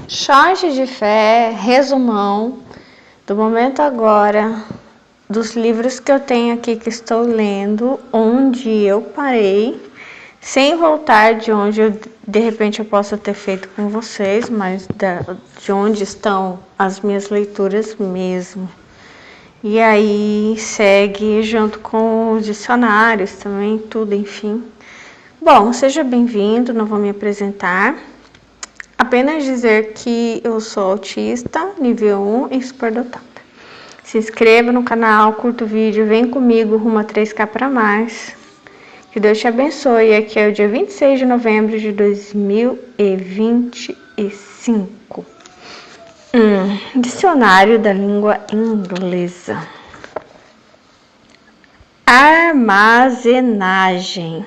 Short de fé, resumão do momento agora, dos livros que eu tenho aqui que estou lendo, onde eu parei, sem voltar de onde eu, de repente eu possa ter feito com vocês, mas de onde estão as minhas leituras mesmo. E aí segue junto com os dicionários também, tudo, enfim. Bom, seja bem-vindo, não vou me apresentar. Apenas dizer que eu sou autista, nível 1 e superdotada. Se inscreva no canal, curta o vídeo, vem comigo rumo a 3K para mais. Que Deus te abençoe. Aqui é o dia 26 de novembro de 2025. Dicionário da língua inglesa. Armazenagem.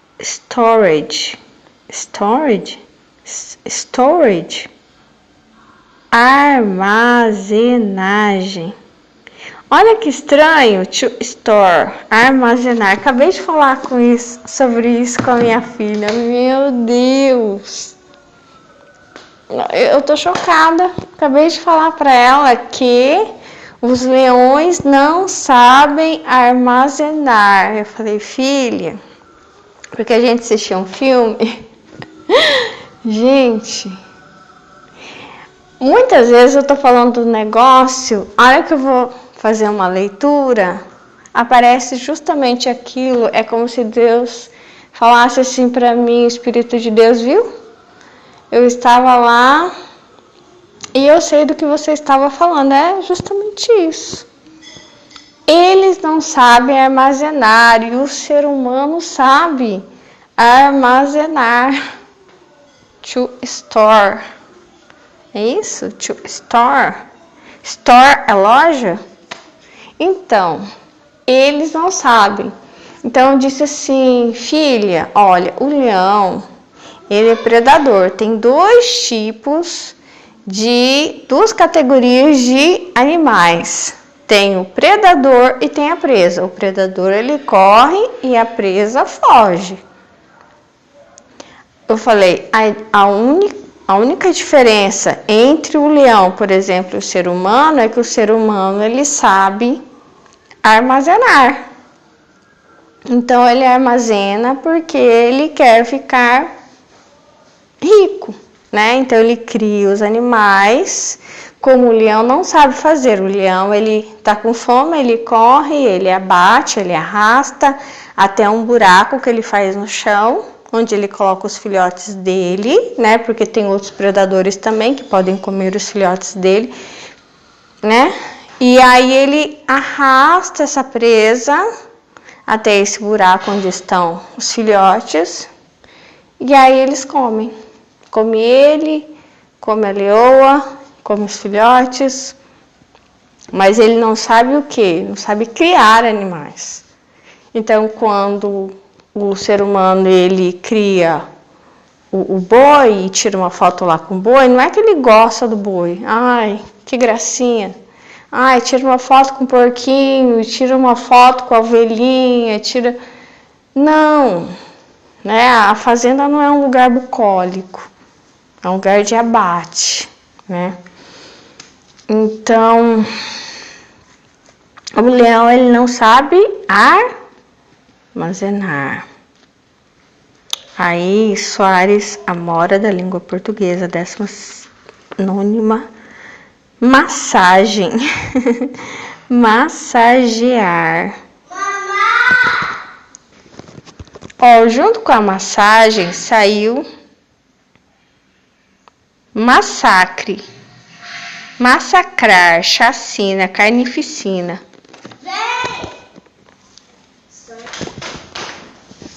Storage. Armazenagem. Olha que estranho, to store, armazenar. Acabei de falar sobre isso com a minha filha. Meu Deus! Eu tô chocada. Acabei de falar para ela que os leões não sabem armazenar. Eu falei, filha, porque a gente assistiu um filme. Gente, muitas vezes eu tô falando do negócio, a hora que eu vou fazer uma leitura, aparece justamente aquilo, é como se Deus falasse assim para mim, o Espírito de Deus, viu? Eu estava lá e eu sei do que você estava falando, é justamente isso. Eles não sabem armazenar e o ser humano sabe armazenar. To store. É isso? To store. Store é loja? Então, eles não sabem. Então, eu disse assim, filha, olha, o leão, ele é predador. Tem duas categorias de animais. Tem o predador e tem a presa. O predador, ele corre e a presa foge. Eu falei, a única diferença entre o leão, por exemplo, e o ser humano, é que o ser humano, ele sabe armazenar. Então, ele armazena porque ele quer ficar rico, né? Então, ele cria os animais, como o leão não sabe fazer. O leão, ele tá com fome, ele corre, ele abate, ele arrasta até um buraco que ele faz no chão, onde ele coloca os filhotes dele, né? Porque tem outros predadores também que podem comer os filhotes dele, né? E aí ele arrasta essa presa até esse buraco onde estão os filhotes. E aí eles comem. Come ele, come a leoa, come os filhotes. Mas ele não sabe o quê? Não sabe criar animais. Então, quando o ser humano, ele cria o boi e tira uma foto lá com o boi, não é que ele gosta do boi. Ai, que gracinha. Ai, tira uma foto com o porquinho, tira uma foto com a ovelhinha, tira... Não, né? A fazenda não é um lugar bucólico, é um lugar de abate, né? Então, o leão, ele não sabe armazenar. Aí, Soares Amora, da língua portuguesa, 19ª, massagem. Massagear. Ó, junto com a massagem saiu massacre, massacrar, chacina, carnificina.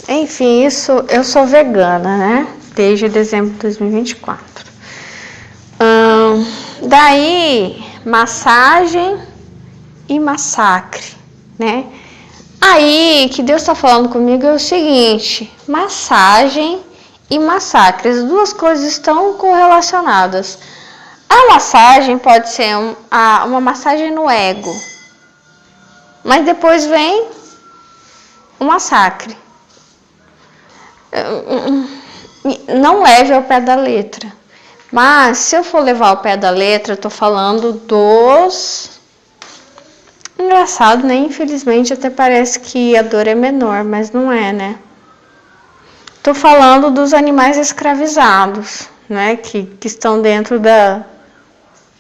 Enfim, isso, eu sou vegana, né? Desde dezembro de 2024. Daí, massagem e massacre, né? Aí, que Deus está falando comigo é o seguinte, massagem e massacre, as duas coisas estão correlacionadas. A massagem pode ser uma massagem no ego, mas depois vem o massacre. Não leve ao pé da letra, Mas, se eu for levar ao pé da letra, eu tô falando dos... Engraçado, né? Infelizmente, até parece que a dor é menor, mas não é, né? Tô falando dos animais escravizados, né? Que estão dentro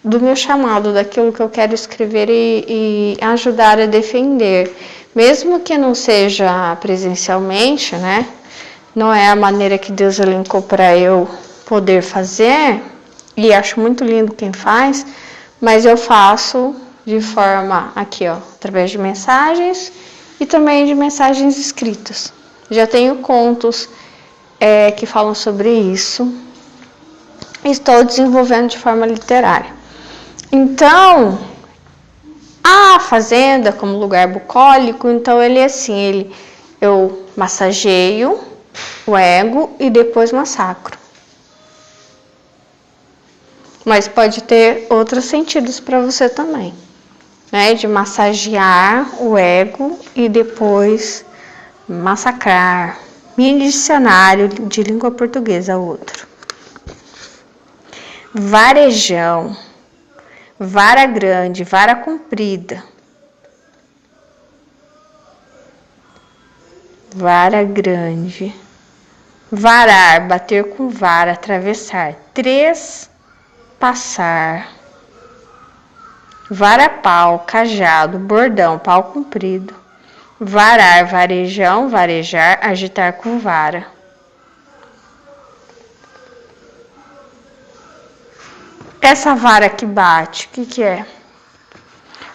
do meu chamado, daquilo que eu quero escrever e ajudar a defender. Mesmo que não seja presencialmente, né? Não é a maneira que Deus elencou para eu poder fazer, e acho muito lindo quem faz, mas eu faço de forma aqui, ó, através de mensagens e também de mensagens escritas. Já tenho contos que falam sobre isso. Estou desenvolvendo de forma literária. Então, a fazenda como lugar bucólico, então ele é assim, eu massageio o ego e depois massacro. Mas pode ter outros sentidos para você também, né? De massagear o ego e depois massacrar. Mini dicionário de língua portuguesa, outro. Varejão, vara grande, vara comprida. Vara grande. Varar, bater com vara, atravessar. Trespassar. Vara-pau, cajado, bordão, pau comprido. Varar, varejão, varejar, agitar com vara. Essa vara que bate, o que é?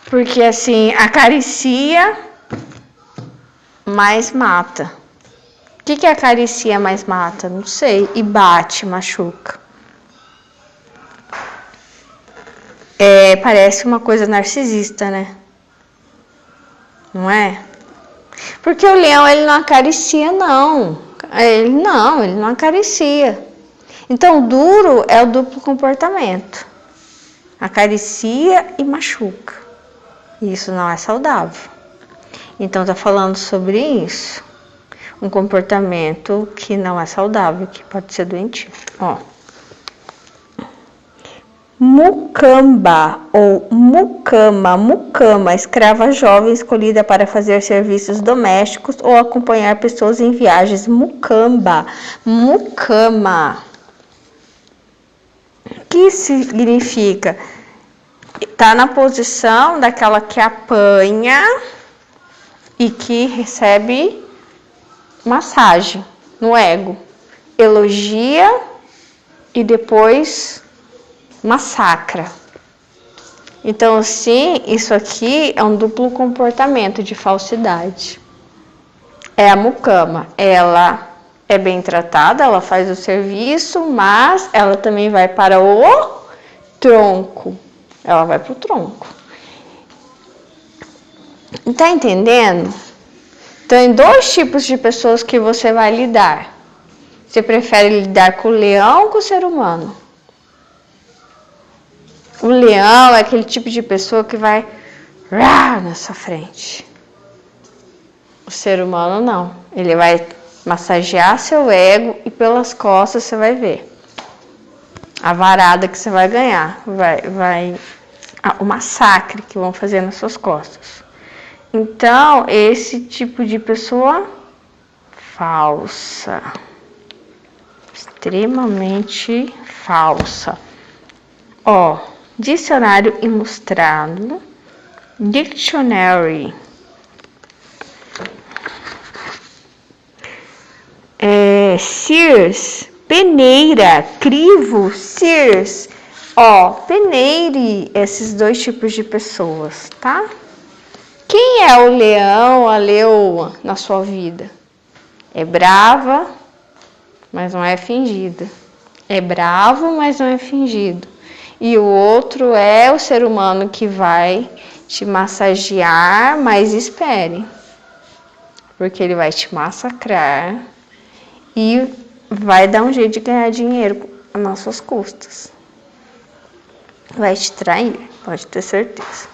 Porque assim, acaricia, mas mata. O que acaricia, mas mata? Não sei. E bate, machuca. Parece uma coisa narcisista, né? Não é? Porque o leão, ele não acaricia, não. Ele não acaricia. Então, duro é o duplo comportamento. Acaricia e machuca. Isso não é saudável. Então, tá falando sobre isso. Um comportamento que não é saudável, que pode ser doentio. Ó. Mucamba ou mucama, escrava jovem escolhida para fazer serviços domésticos ou acompanhar pessoas em viagens. Mucama. O que significa? Tá na posição daquela que apanha e que recebe massagem no ego. Elogia e depois massacra. Então, assim, isso aqui é um duplo comportamento de falsidade. É a mucama. Ela é bem tratada, ela faz o serviço, mas ela também vai para o tronco. Ela vai para o tronco. Tá entendendo? Então, tem dois tipos de pessoas que você vai lidar. Você prefere lidar com o leão ou com o ser humano? O leão é aquele tipo de pessoa que vai na sua frente. O ser humano não. Ele vai massagear seu ego e pelas costas você vai ver a varada que você vai ganhar. O massacre que vão fazer nas suas costas. Então, esse tipo de pessoa falsa. Extremamente falsa. Ó, dicionário ilustrado. Dictionary. Sears, peneira, crivo, Sears. Ó, peneire esses dois tipos de pessoas, tá? Quem é o leão, a leoa na sua vida? É brava, mas não é fingida. É bravo, mas não é fingido. E o outro é o ser humano que vai te massagear, mas espere. Porque ele vai te massacrar e vai dar um jeito de ganhar dinheiro nas suas custas. Vai te trair, pode ter certeza.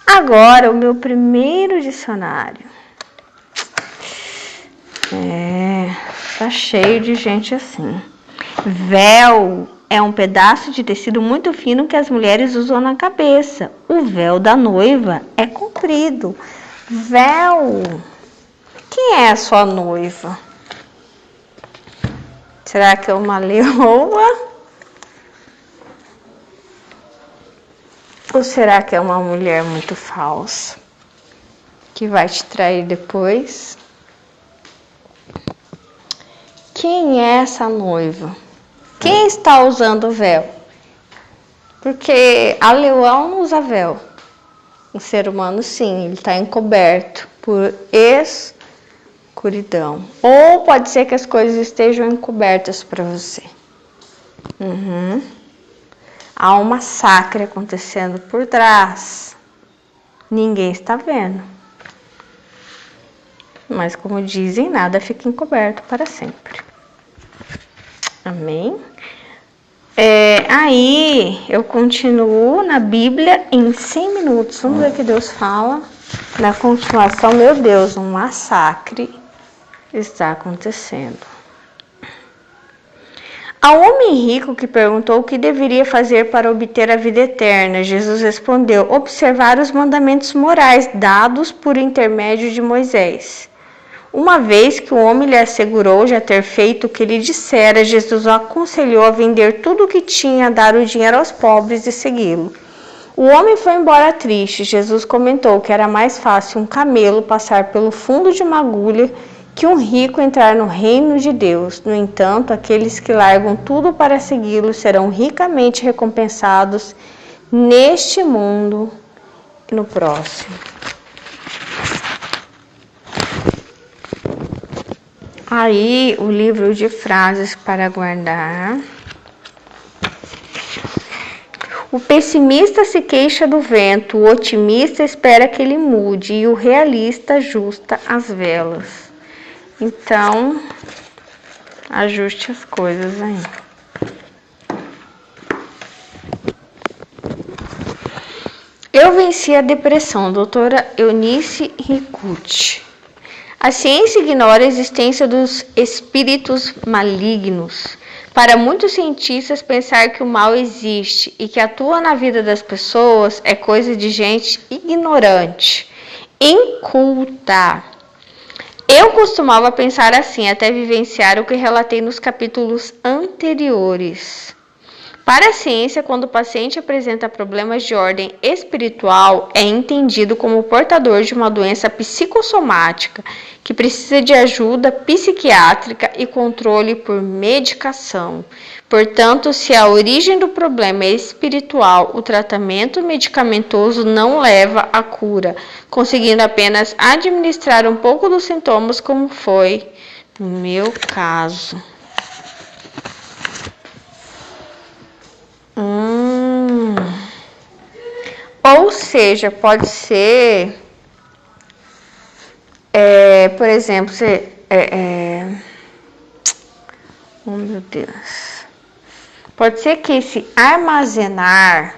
Agora, o meu primeiro dicionário. Tá cheio de gente assim. Véu, é um pedaço de tecido muito fino que as mulheres usam na cabeça. O véu da noiva é comprido. Véu. Quem é a sua noiva? Será que é uma leoa? Ou será que é uma mulher muito falsa? Que vai te trair depois? Quem é essa noiva? Quem está usando o véu? Porque a leoa não usa véu. O ser humano sim, ele está encoberto por escuridão. Ou pode ser que as coisas estejam encobertas para você. Há um massacre acontecendo por trás. Ninguém está vendo. Mas como dizem, nada fica encoberto para sempre. Amém? Aí eu continuo na Bíblia em 100 minutos. Vamos ver o que Deus fala. Na continuação, meu Deus, um massacre está acontecendo. Ao homem rico que perguntou o que deveria fazer para obter a vida eterna, Jesus respondeu: observar os mandamentos morais dados por intermédio de Moisés. Uma vez que o homem lhe assegurou já ter feito o que lhe dissera, Jesus o aconselhou a vender tudo o que tinha, dar o dinheiro aos pobres e segui-lo. O homem foi embora triste. Jesus comentou que era mais fácil um camelo passar pelo fundo de uma agulha que um rico entrar no reino de Deus. No entanto, aqueles que largam tudo para segui-lo serão ricamente recompensados neste mundo e no próximo. Aí, o livro de frases para guardar. O pessimista se queixa do vento, o otimista espera que ele mude e o realista ajusta as velas. Então, ajuste as coisas aí. Eu venci a depressão, doutora Eunice Ricucci. A ciência ignora a existência dos espíritos malignos. Para muitos cientistas, pensar que o mal existe e que atua na vida das pessoas é coisa de gente ignorante, inculta. Eu costumava pensar assim até vivenciar o que relatei nos capítulos anteriores. Para a ciência, quando o paciente apresenta problemas de ordem espiritual, é entendido como portador de uma doença psicossomática que precisa de ajuda psiquiátrica e controle por medicação. Portanto, se a origem do problema é espiritual, o tratamento medicamentoso não leva à cura, conseguindo apenas administrar um pouco dos sintomas, como foi no meu caso. Ou seja, pode ser, por exemplo, oh meu Deus, pode ser que esse armazenar,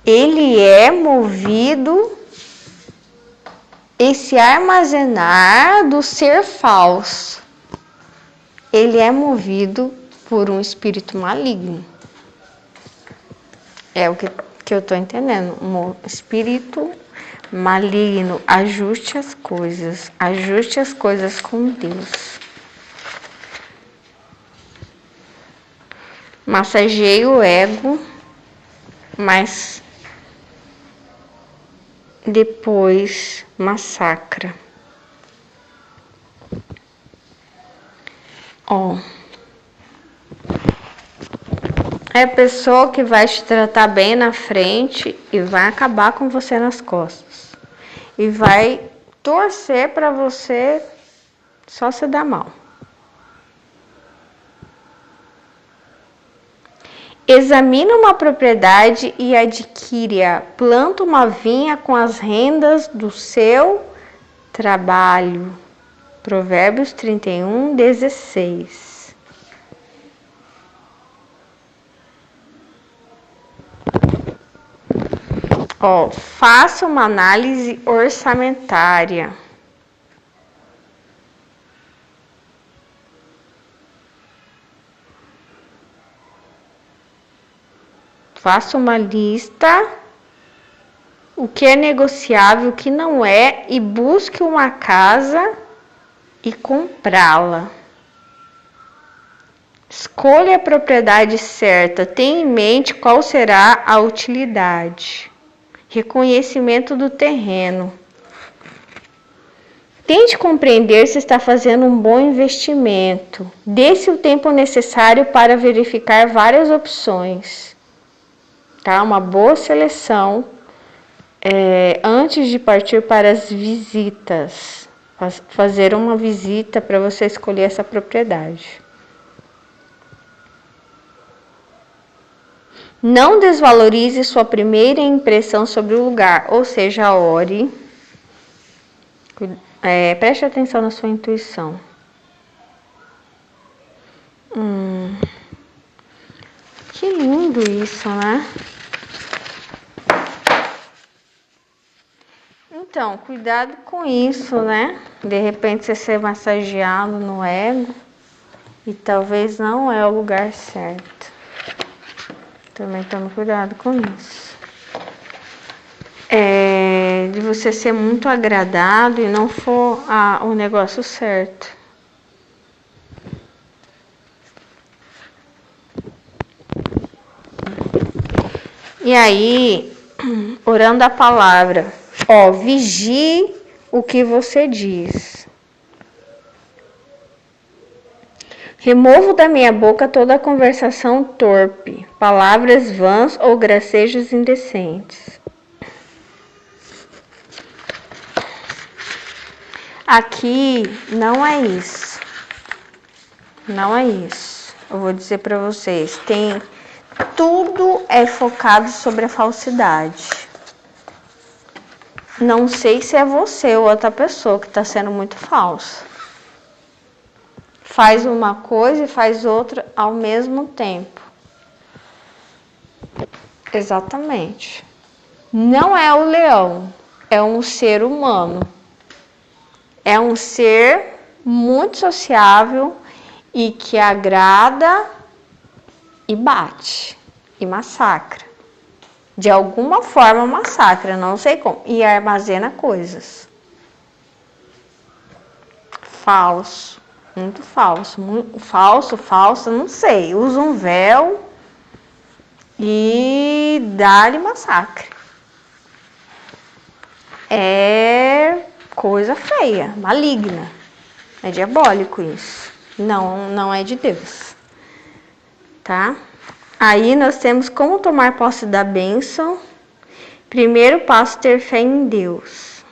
ele é movido, esse armazenar do ser falso, ele é movido por um espírito maligno. É o que eu estou entendendo. Um espírito maligno. Ajuste as coisas com Deus. Massageie o ego, mas depois massacra. É a pessoa que vai te tratar bem na frente e vai acabar com você nas costas. E vai torcer para você só se dar mal. Examine uma propriedade e adquire-a. Planta uma vinha com as rendas do seu trabalho. Provérbios 31, 16. Faça uma análise orçamentária. Faça uma lista, o que é negociável, o que não é, e busque uma casa e comprá-la. Escolha a propriedade certa, tenha em mente qual será a utilidade. Reconhecimento do terreno. Tente compreender se está fazendo um bom investimento. Dê-se o tempo necessário para verificar várias opções. Tá? Uma boa seleção antes de partir para as visitas. Fazer uma visita para você escolher essa propriedade. Não desvalorize sua primeira impressão sobre o lugar, ou seja, ore. Preste atenção na sua intuição. Que lindo isso, né? Então, cuidado com isso, né? De repente você ser massageado no ego e talvez não é o lugar certo. Também tome cuidado com isso. De você ser muito agradado e não for o negócio certo. E aí, orando a palavra, vigie o que você diz. Removo da minha boca toda conversação torpe, palavras vãs ou gracejos indecentes. Aqui não é isso. Não é isso. Eu vou dizer para vocês, tudo é focado sobre a falsidade. Não sei se é você ou outra pessoa que está sendo muito falsa. Faz uma coisa e faz outra ao mesmo tempo. Exatamente. Não é o leão, é um ser humano. É um ser muito sociável e que agrada e bate e massacra. De alguma forma massacra, não sei como. E armazena coisas. Falso. Muito falso. Falso, não sei. Usa um véu e dá-lhe massacre. É coisa feia, maligna. É diabólico isso. Não é de Deus. Tá? Aí nós temos como tomar posse da bênção. Primeiro passo, ter fé em Deus.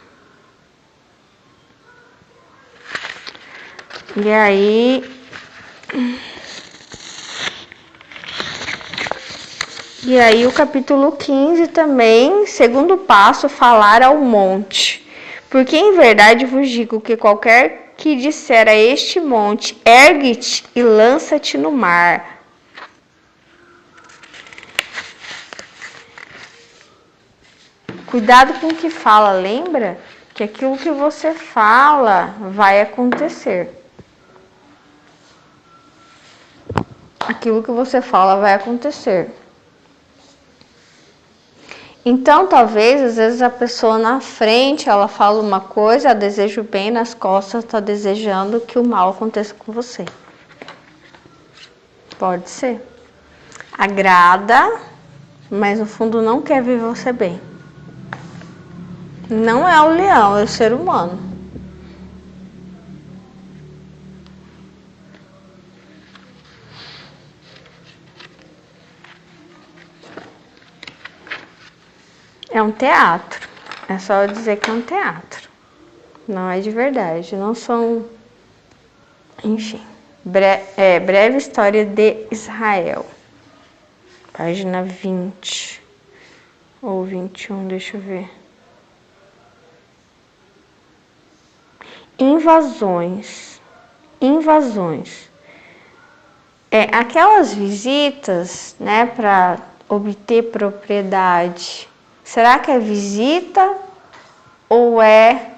E aí o capítulo 15 também, segundo passo, falar ao monte. Porque em verdade vos digo que qualquer que disser a este monte, ergue-te e lança-te no mar. Cuidado com o que fala, lembra? Que aquilo que você fala vai acontecer. Aquilo que você fala vai acontecer. Então, talvez, às vezes a pessoa na frente, ela fala uma coisa, ela deseja o bem, nas costas está desejando que o mal aconteça com você. Pode ser. Agrada, mas no fundo não quer ver você bem. Não é o leão, é o ser humano. É um teatro. É só eu dizer que é um teatro. Não é de verdade. Não são... Enfim. Breve história de Israel. Página 20. Ou 21, deixa eu ver. Invasões. Aquelas visitas, né, para obter propriedade. Será que é visita ou é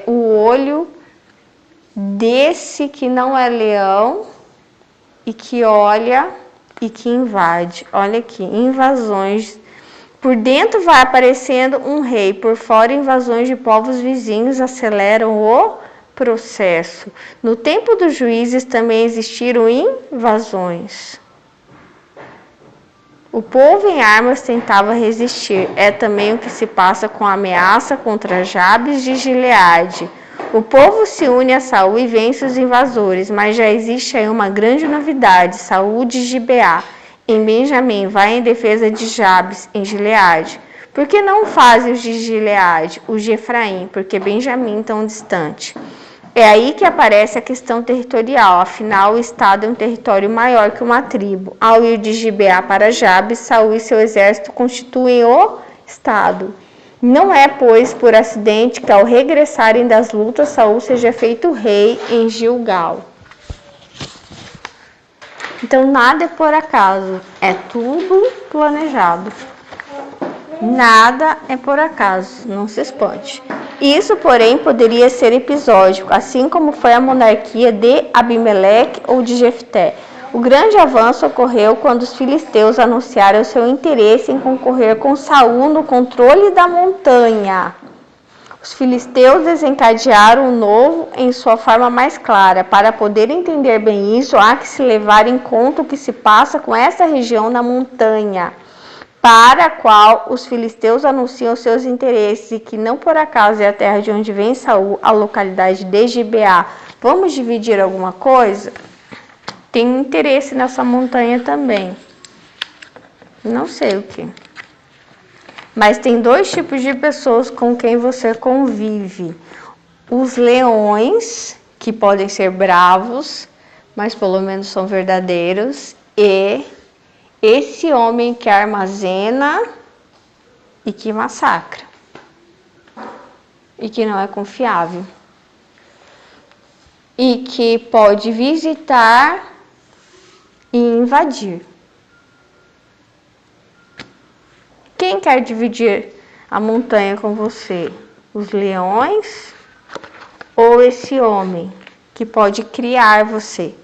o olho desse que não é leão e que olha e que invade. Olha aqui, invasões. Por dentro vai aparecendo um rei, por fora invasões de povos vizinhos aceleram o processo. No tempo dos juízes também existiram invasões. O povo em armas tentava resistir. É também o que se passa com a ameaça contra Jabes de Gileade. O povo se une a Saul e vence os invasores, mas já existe aí uma grande novidade. Saul de Gibeá, em Benjamim, vai em defesa de Jabes, em Gileade. Por que não fazem os de Gileade, os de Efraim? Porque Benjamim tão distante. É aí que aparece a questão territorial, afinal o estado é um território maior que uma tribo. Ao ir de Gibeá para Jabes, Saul e seu exército constituem o estado. Não é, pois, por acidente que ao regressarem das lutas, Saul seja feito rei em Gilgal. Então nada é por acaso, é tudo planejado. Nada é por acaso, não se espante. Isso, porém, poderia ser episódico, assim como foi a monarquia de Abimeleque ou de Jefté. O grande avanço ocorreu quando os filisteus anunciaram seu interesse em concorrer com Saul no controle da montanha. Os filisteus desencadearam o novo em sua forma mais clara. Para poder entender bem isso, há que se levar em conta o que se passa com essa região na montanha, para a qual os filisteus anunciam seus interesses e que não por acaso é a terra de onde vem Saul, a localidade de Gibeá. Vamos dividir alguma coisa? Tem interesse nessa montanha também. Não sei o que. Mas tem dois tipos de pessoas com quem você convive. Os leões, que podem ser bravos, mas pelo menos são verdadeiros, e esse homem que armazena e que massacra. E que não é confiável. E que pode visitar e invadir. Quem quer dividir a montanha com você? Os leões ou esse homem que pode criar você?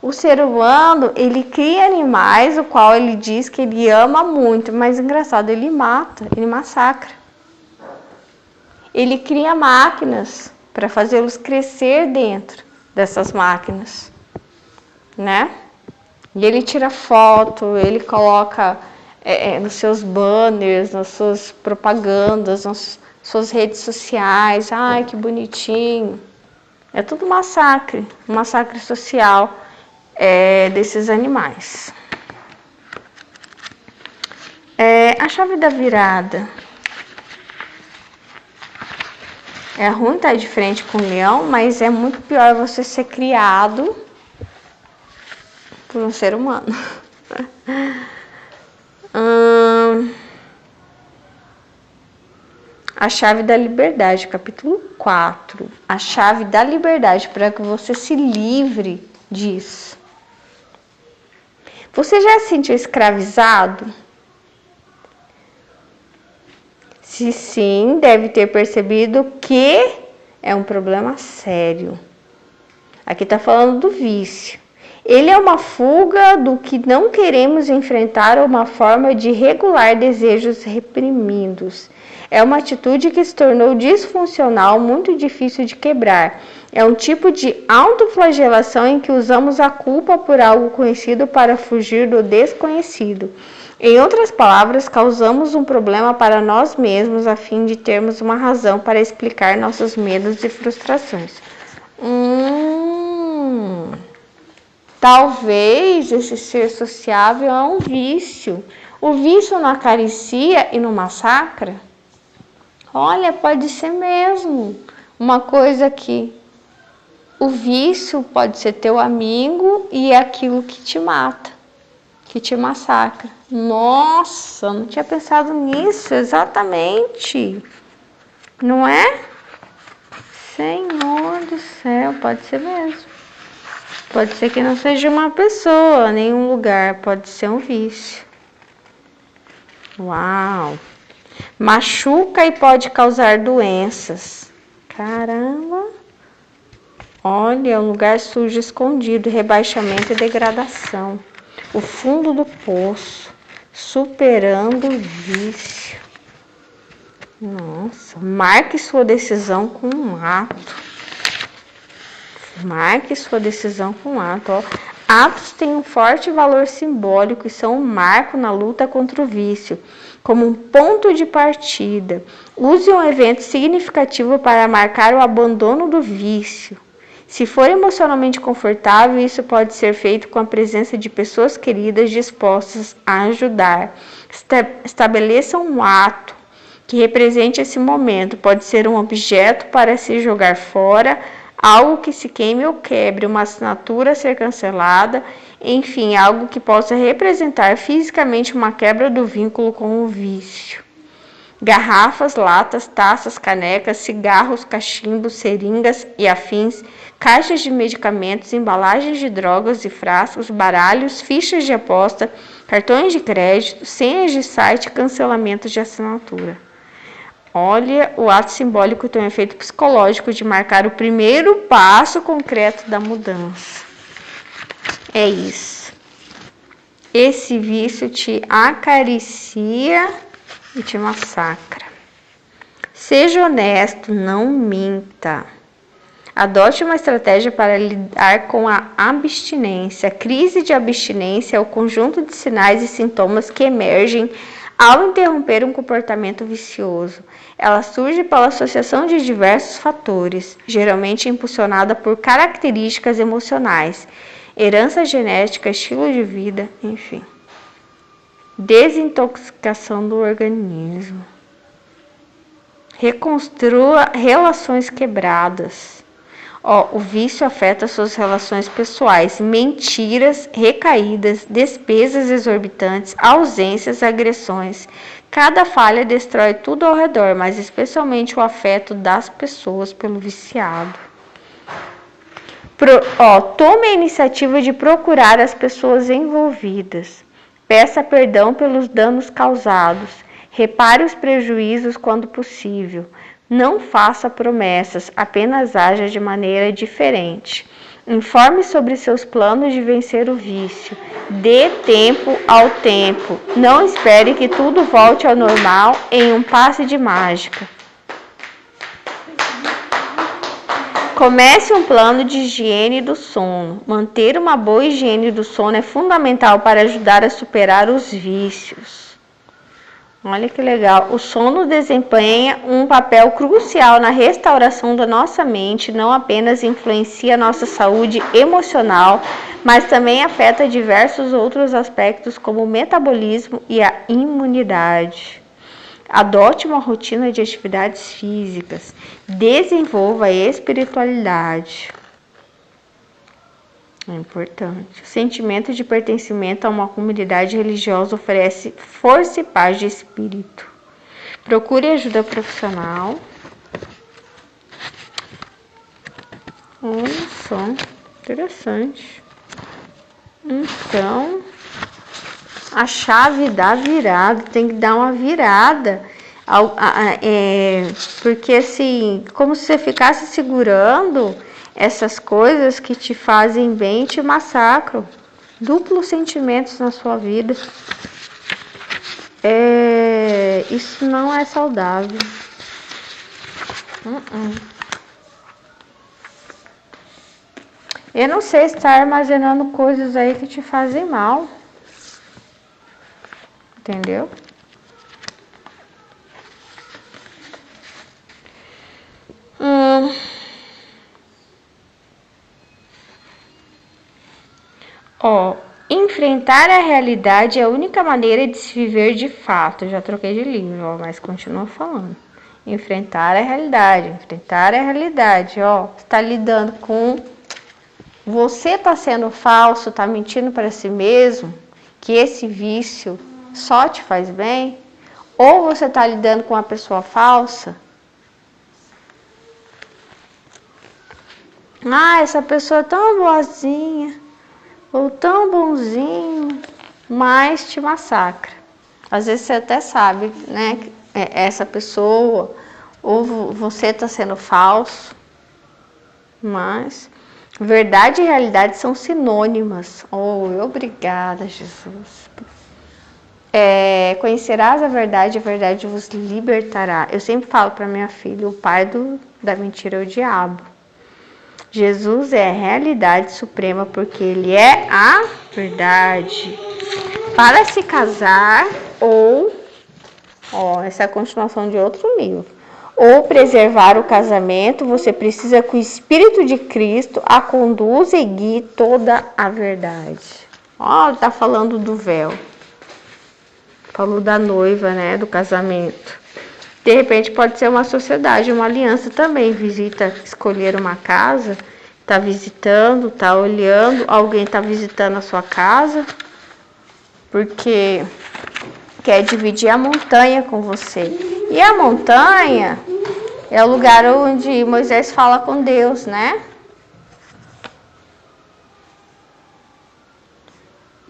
O ser humano, ele cria animais, o qual ele diz que ele ama muito, mas engraçado, ele mata, ele massacra. Ele cria máquinas para fazê-los crescer dentro dessas máquinas, né? E ele tira foto, ele coloca nos seus banners, nas suas propagandas, nas suas redes sociais. Ai, que bonitinho. É tudo massacre, um massacre social desses animais. A chave da virada. É ruim estar de frente com o leão, mas é muito pior você ser criado por um ser humano. A chave da liberdade, capítulo 4. A chave da liberdade, para que você se livre disso. Você já se sentiu escravizado? Se sim, deve ter percebido que é um problema sério. Aqui está falando do vício. Ele é uma fuga do que não queremos enfrentar ou uma forma de regular desejos reprimidos. É uma atitude que se tornou disfuncional, muito difícil de quebrar. É um tipo de autoflagelação em que usamos a culpa por algo conhecido para fugir do desconhecido. Em outras palavras, causamos um problema para nós mesmos a fim de termos uma razão para explicar nossos medos e frustrações. Talvez esse ser sociável é um vício. O vício não acaricia e não massacra? Olha, pode ser mesmo. Uma coisa que o vício pode ser teu amigo e é aquilo que te mata, que te massacra. Nossa, não tinha pensado nisso, exatamente. Não é? Senhor do céu, pode ser mesmo. Pode ser que não seja uma pessoa, nenhum lugar, pode ser um vício. Uau! Machuca e pode causar doenças. Caramba! Olha, um lugar sujo, escondido, rebaixamento e degradação. O fundo do poço, superando o vício. Nossa, marque sua decisão com um ato. Marque sua decisão com um ato. Ó. Atos têm um forte valor simbólico e são um marco na luta contra o vício, como um ponto de partida. Use um evento significativo para marcar o abandono do vício. Se for emocionalmente confortável, isso pode ser feito com a presença de pessoas queridas dispostas a ajudar. Estabeleça um ato que represente esse momento. Pode ser um objeto para se jogar fora, algo que se queime ou quebre, uma assinatura a ser cancelada, enfim, algo que possa representar fisicamente uma quebra do vínculo com o vício. Garrafas, latas, taças, canecas, cigarros, cachimbos, seringas e afins, caixas de medicamentos, embalagens de drogas e frascos, baralhos, fichas de aposta, cartões de crédito, senhas de site, cancelamentos de assinatura. Olha, o ato simbólico tem um efeito psicológico de marcar o primeiro passo concreto da mudança. É isso. Esse vício te acaricia e te massacra. Seja honesto, não minta. Adote uma estratégia para lidar com a abstinência. A crise de abstinência é o conjunto de sinais e sintomas que emergem ao interromper um comportamento vicioso. Ela surge pela associação de diversos fatores, geralmente impulsionada por características emocionais, herança genética, estilo de vida, enfim. Desintoxicação do organismo. Reconstrua relações quebradas. O vício afeta suas relações pessoais, mentiras, recaídas, despesas exorbitantes, ausências, agressões. Cada falha destrói tudo ao redor, mas especialmente o afeto das pessoas pelo viciado. Tome a iniciativa de procurar as pessoas envolvidas. Peça perdão pelos danos causados. Repare os prejuízos quando possível. Não faça promessas, apenas haja de maneira diferente. Informe sobre seus planos de vencer o vício. Dê tempo ao tempo. Não espere que tudo volte ao normal em um passe de mágica. Comece um plano de higiene do sono. Manter uma boa higiene do sono é fundamental para ajudar a superar os vícios. Olha que legal. O sono desempenha um papel crucial na restauração da nossa mente, não apenas influencia a nossa saúde emocional, mas também afeta diversos outros aspectos como o metabolismo e a imunidade. Adote uma rotina de atividades físicas. Desenvolva a espiritualidade. É importante. O sentimento de pertencimento a uma comunidade religiosa oferece força e paz de espírito. Procure ajuda profissional. Olha só, interessante. Então, a chave da virada, tem que dar uma virada. Porque assim, como se você ficasse segurando essas coisas que te fazem bem e te massacram. Duplos sentimentos na sua vida. Isso não é saudável. Eu não sei se está armazenando coisas aí que te fazem mal. Entendeu? Enfrentar a realidade é a única maneira de se viver de fato. Eu já troquei de livro, mas continua falando. Enfrentar a realidade, Você está lidando com... Você está sendo falso, está mentindo para si mesmo, que esse vício só te faz bem? Ou você está lidando com uma pessoa falsa? Essa pessoa é tão boazinha, ou tão bonzinho, mas te massacra. Às vezes você até sabe, né, que essa pessoa, ou você está sendo falso, mas Verdade e realidade são sinônimas. Oh, obrigada, Jesus. Conhecerás a verdade vos libertará. Eu sempre falo para minha filha, o pai da mentira é o diabo. Jesus é a realidade suprema porque ele é a verdade. Para se casar essa é a continuação de outro livro. Ou preservar o casamento, você precisa que o Espírito de Cristo a conduza e guie toda a verdade. Tá falando do véu. Falou da noiva, né, do casamento. De repente pode ser uma sociedade, uma aliança também. Visita, escolher uma casa, tá visitando, tá olhando, alguém tá visitando a sua casa, porque quer dividir a montanha com você. E a montanha é o lugar onde Moisés fala com Deus, né?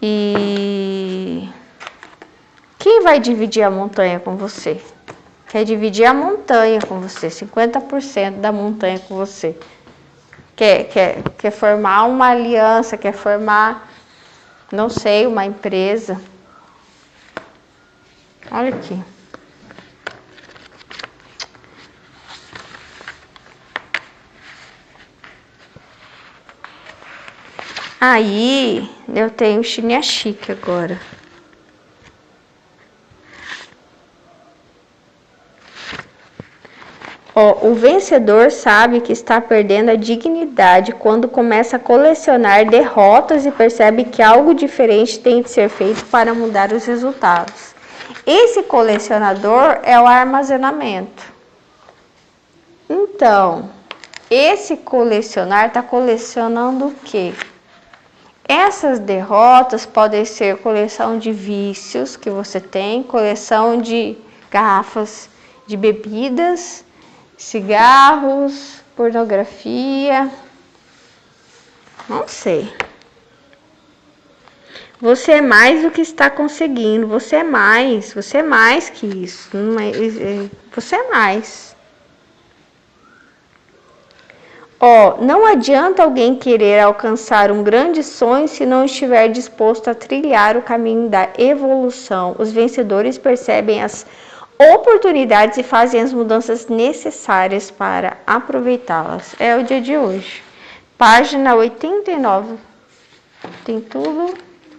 E quem vai dividir a montanha com você? Quer dividir a montanha com você, 50% da montanha com você. Quer formar uma aliança, quer formar, não sei, uma empresa. Olha aqui. Aí, eu tenho chininha chique agora. O vencedor sabe que está perdendo a dignidade quando começa a colecionar derrotas e percebe que algo diferente tem de ser feito para mudar os resultados. Esse colecionador é o armazenamento. Então, esse colecionar está colecionando o quê? Essas derrotas podem ser coleção de vícios que você tem, coleção de garrafas de bebidas, cigarros, pornografia, não sei. Você é mais do que está conseguindo, você é mais que isso, você é mais. Não adianta alguém querer alcançar um grande sonho se não estiver disposto a trilhar o caminho da evolução. Os vencedores percebem as oportunidades e fazem as mudanças necessárias para aproveitá-las. É o dia de hoje. Página 89. Tem tudo,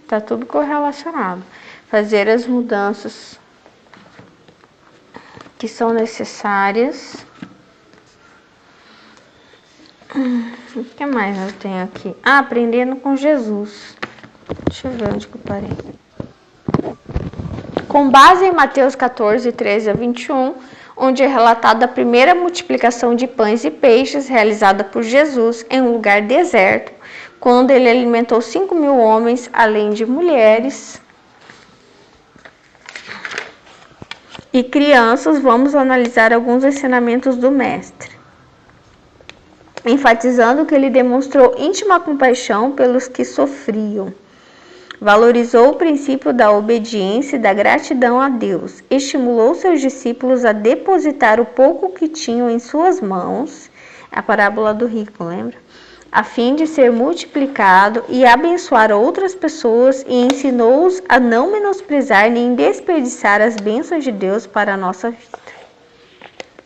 tá tudo correlacionado. Fazer as mudanças que são necessárias. O que mais eu tenho aqui? Aprendendo com Jesus. Deixa eu ver onde que eu parei. Com base em Mateus 14, 13 a 21, onde é relatada a primeira multiplicação de pães e peixes realizada por Jesus em um lugar deserto, quando ele alimentou 5.000 homens, além de mulheres e crianças, vamos analisar alguns ensinamentos do Mestre. Enfatizando que ele demonstrou íntima compaixão pelos que sofriam. Valorizou o princípio da obediência e da gratidão a Deus. Estimulou seus discípulos a depositar o pouco que tinham em suas mãos, a parábola do rico, lembra? A fim de ser multiplicado e abençoar outras pessoas, e ensinou-os a não menosprezar nem desperdiçar as bênçãos de Deus para a nossa vida.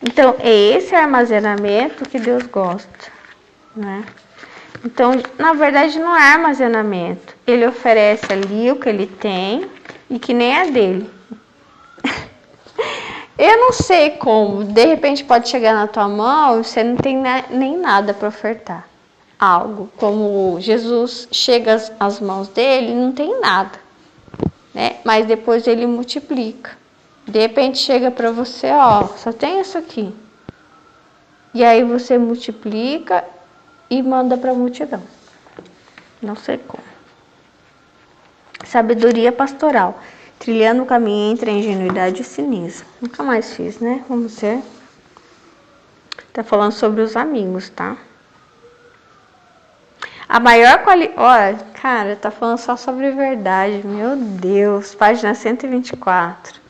Então, é esse armazenamento que Deus gosta, né? Então, na verdade, não é armazenamento. Ele oferece ali o que ele tem e que nem é dele. Eu não sei como. De repente pode chegar na tua mão e você não tem nem nada para ofertar. Algo como Jesus chega às mãos dele, não tem nada, né? Mas depois ele multiplica. De repente chega para você, só tem isso aqui. E aí você multiplica e manda para a multidão. Não sei como. Sabedoria pastoral. Trilhando o caminho entre a ingenuidade e o cinismo. Nunca mais fiz, né? Vamos ver. Tá falando sobre os amigos, tá? A maior qualidade... Olha, cara, tá falando só sobre verdade. Meu Deus. Página 124.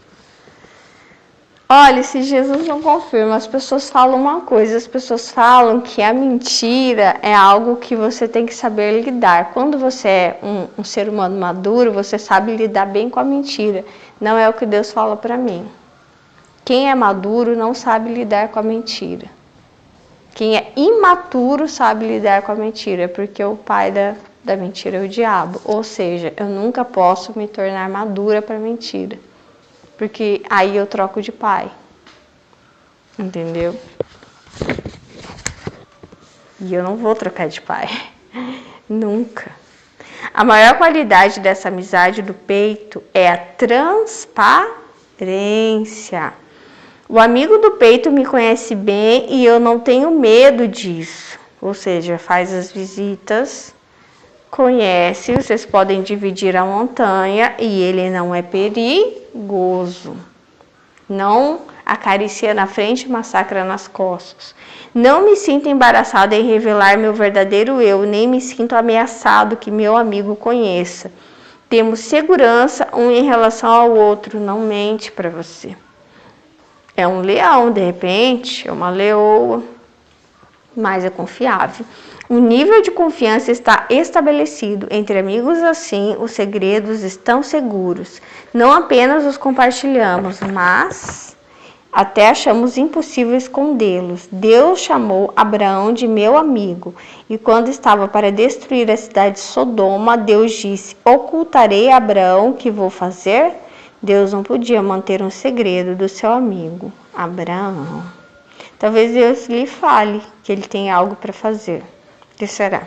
Olha, se Jesus não confirma, as pessoas falam uma coisa, as pessoas falam que a mentira é algo que você tem que saber lidar. Quando você é um ser humano maduro, você sabe lidar bem com a mentira. Não é o que Deus fala para mim. Quem é maduro não sabe lidar com a mentira. Quem é imaturo sabe lidar com a mentira, porque o pai da mentira é o diabo. Ou seja, eu nunca posso me tornar madura para a mentira, porque aí eu troco de pai. Entendeu? E eu não vou trocar de pai. Nunca. A maior qualidade dessa amizade do peito é a transparência. O amigo do peito me conhece bem e eu não tenho medo disso. Ou seja, faz as visitas, conhece, vocês podem dividir a montanha e ele não é perigoso. Não acaricia na frente e massacra nas costas. Não me sinto embaraçada em revelar meu verdadeiro eu, nem me sinto ameaçado que meu amigo conheça. Temos segurança um em relação ao outro, não mente para você. É um leão, de repente, é uma leoa, mas é confiável. O nível de confiança está estabelecido. Entre amigos assim, os segredos estão seguros. Não apenas os compartilhamos, mas até achamos impossível escondê-los. Deus chamou Abraão de meu amigo, e quando estava para destruir a cidade de Sodoma, Deus disse: ocultarei a Abraão o que vou fazer? Deus não podia manter um segredo do seu amigo, Abraão. Talvez Deus lhe fale que ele tem algo para fazer. O que será?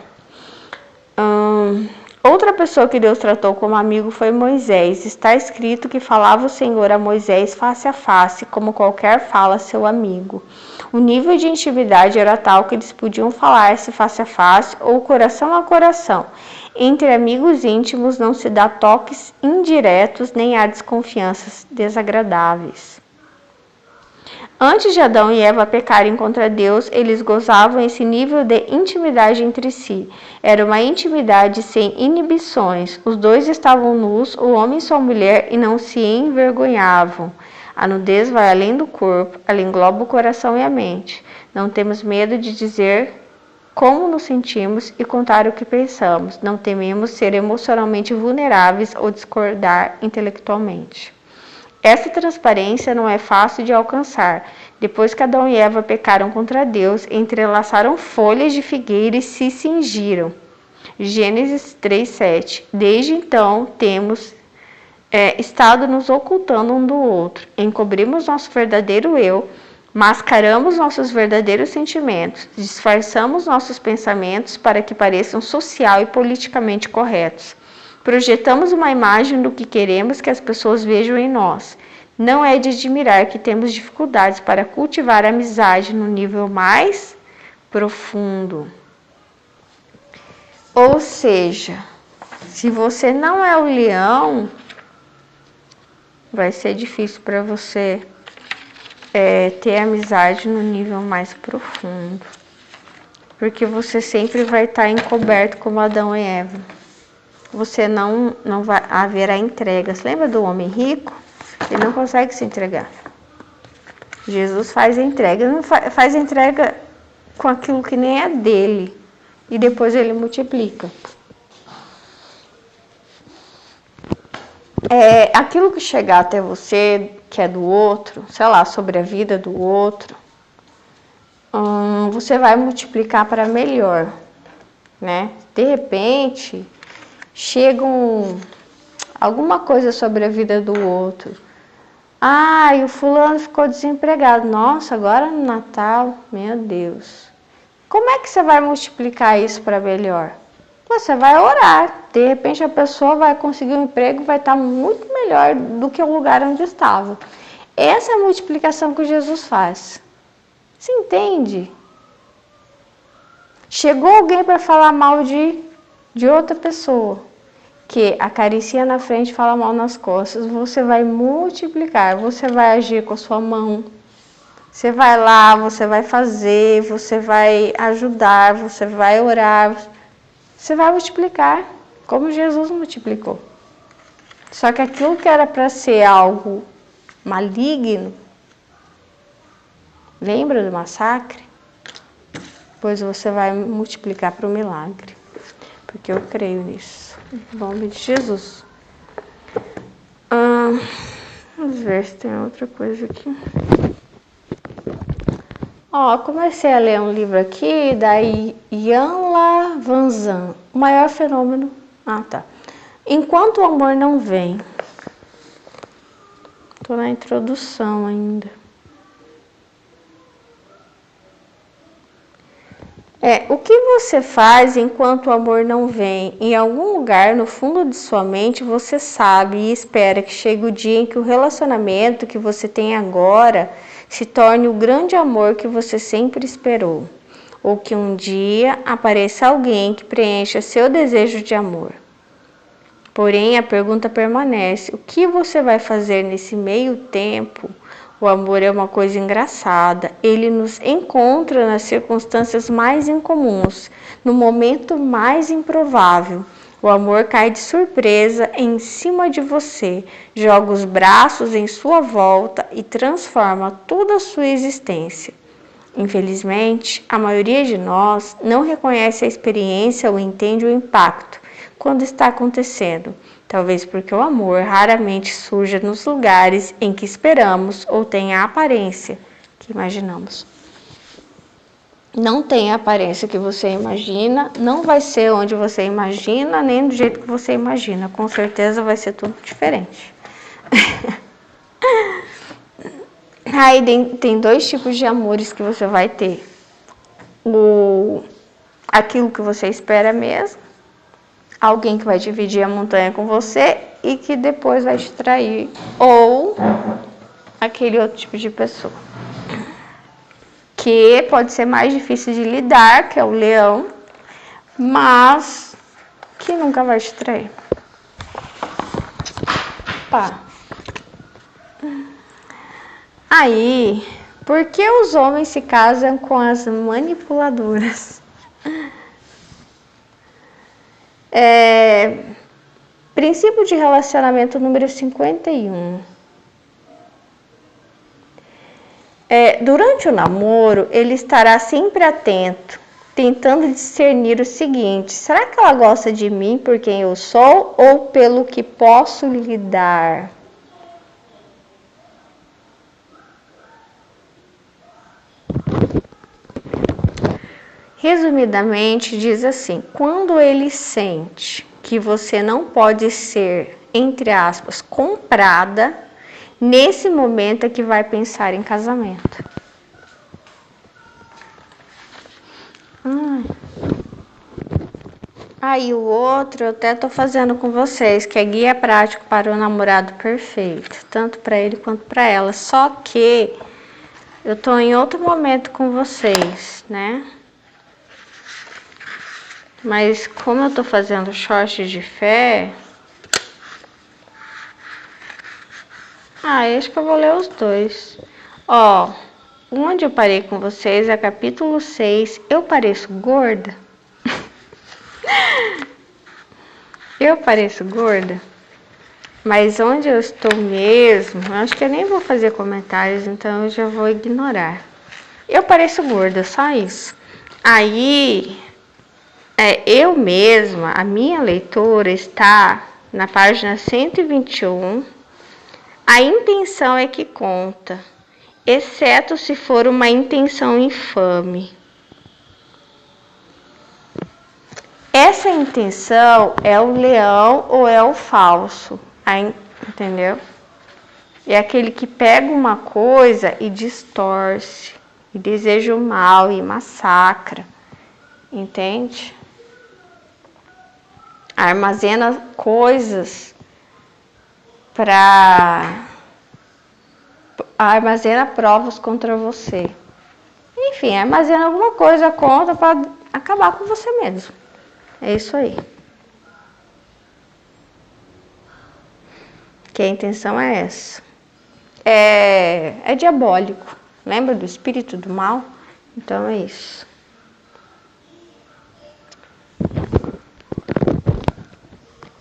Outra pessoa que Deus tratou como amigo foi Moisés. Está escrito que falava o Senhor a Moisés face a face, como qualquer fala a seu amigo. O nível de intimidade era tal que eles podiam falar-se face a face ou coração a coração. Entre amigos íntimos não se dá toques indiretos nem há desconfianças desagradáveis. Antes de Adão e Eva pecarem contra Deus, eles gozavam esse nível de intimidade entre si. Era uma intimidade sem inibições. Os dois estavam nus, o homem e sua mulher, e não se envergonhavam. A nudez vai além do corpo, ela engloba o coração e a mente. Não temos medo de dizer como nos sentimos e contar o que pensamos. Não tememos ser emocionalmente vulneráveis ou discordar intelectualmente. Essa transparência não é fácil de alcançar. Depois que Adão e Eva pecaram contra Deus, entrelaçaram folhas de figueira e se cingiram. Gênesis 3:7. Desde então, temos estado nos ocultando um do outro. Encobrimos nosso verdadeiro eu, mascaramos nossos verdadeiros sentimentos, disfarçamos nossos pensamentos para que pareçam social e politicamente corretos. Projetamos uma imagem do que queremos que as pessoas vejam em nós. Não é de admirar que temos dificuldades para cultivar a amizade no nível mais profundo. Ou seja, se você não é o leão, vai ser difícil para você ter amizade no nível mais profundo. Porque você sempre vai estar encoberto como Adão e Eva. Você não vai haverá entregas. Lembra do homem rico? Ele não consegue se entregar. Jesus faz entrega, não faz entrega com aquilo que nem é dele. E depois ele multiplica. Aquilo que chegar até você, que é do outro, sei lá, sobre a vida do outro, você vai multiplicar para melhor, né? De repente, chega alguma coisa sobre a vida do outro. E o fulano ficou desempregado. Nossa, agora no Natal, meu Deus. Como é que você vai multiplicar isso para melhor? Você vai orar. De repente a pessoa vai conseguir um emprego, vai estar muito melhor do que o lugar onde estava. Essa é a multiplicação que Jesus faz. Você entende? Chegou alguém para falar mal de outra pessoa, que acaricia na frente e fala mal nas costas, você vai multiplicar, você vai agir com a sua mão. Você vai lá, você vai fazer, você vai ajudar, você vai orar, você vai multiplicar, como Jesus multiplicou. Só que aquilo que era para ser algo maligno, Lembra do massacre? Pois você vai multiplicar para o milagre. Porque eu creio nisso. Em nome de Jesus. Vamos ver se tem outra coisa aqui. Ó, comecei a ler um livro aqui da Ian Vanzan. O maior fenômeno... Ah, tá. Enquanto o amor não vem. Tô na introdução ainda. O que você faz enquanto o amor não vem? Em algum lugar no fundo de sua mente você sabe e espera que chegue o dia em que o relacionamento que você tem agora se torne o grande amor que você sempre esperou, ou que um dia apareça alguém que preencha seu desejo de amor. Porém, a pergunta permanece: o que você vai fazer nesse meio tempo? O amor é uma coisa engraçada. Ele nos encontra nas circunstâncias mais incomuns, no momento mais improvável. O amor cai de surpresa em cima de você, joga os braços em sua volta e transforma toda a sua existência. Infelizmente, a maioria de nós não reconhece a experiência ou entende o impacto quando está acontecendo. Talvez porque o amor raramente surja nos lugares em que esperamos ou tenha a aparência que imaginamos. Não tem a aparência que você imagina, não vai ser onde você imagina, nem do jeito que você imagina. Com certeza vai ser tudo diferente. Aí tem dois tipos de amores que você vai ter. Aquilo que você espera mesmo, alguém que vai dividir a montanha com você e que depois vai te trair, ou aquele outro tipo de pessoa que pode ser mais difícil de lidar, que é o leão, mas que nunca vai te trair. Pá. Aí, por que os homens se casam com as manipuladoras? Princípio de relacionamento número 51. Durante o namoro, ele estará sempre atento, tentando discernir o seguinte: será que ela gosta de mim por quem eu sou ou pelo que posso lhe dar? Resumidamente, diz assim: quando ele sente que você não pode ser, entre aspas, comprada, nesse momento é que vai pensar em casamento. Aí o outro eu até tô fazendo com vocês, que é guia prático para o namorado perfeito, tanto para ele quanto para ela. Só que eu tô em outro momento com vocês, né? Mas como eu tô fazendo short de fé, acho que eu vou ler os dois. Ó, onde eu parei com vocês é capítulo 6. Eu pareço gorda? Eu pareço gorda? Mas onde eu estou mesmo, acho que eu nem vou fazer comentários, então eu já vou ignorar. Eu pareço gorda, só isso. Aí, eu mesma, a minha leitura está na página 121. A intenção é que conta, exceto se for uma intenção infame. Essa intenção é o leão ou é o falso, entendeu? É aquele que pega uma coisa e distorce, e deseja o mal e massacra, entende? Armazena coisas armazena provas contra você. Enfim, armazena alguma coisa contra para acabar com você mesmo. É isso aí. Que a intenção é essa. É diabólico. Lembra do espírito do mal? Então é isso.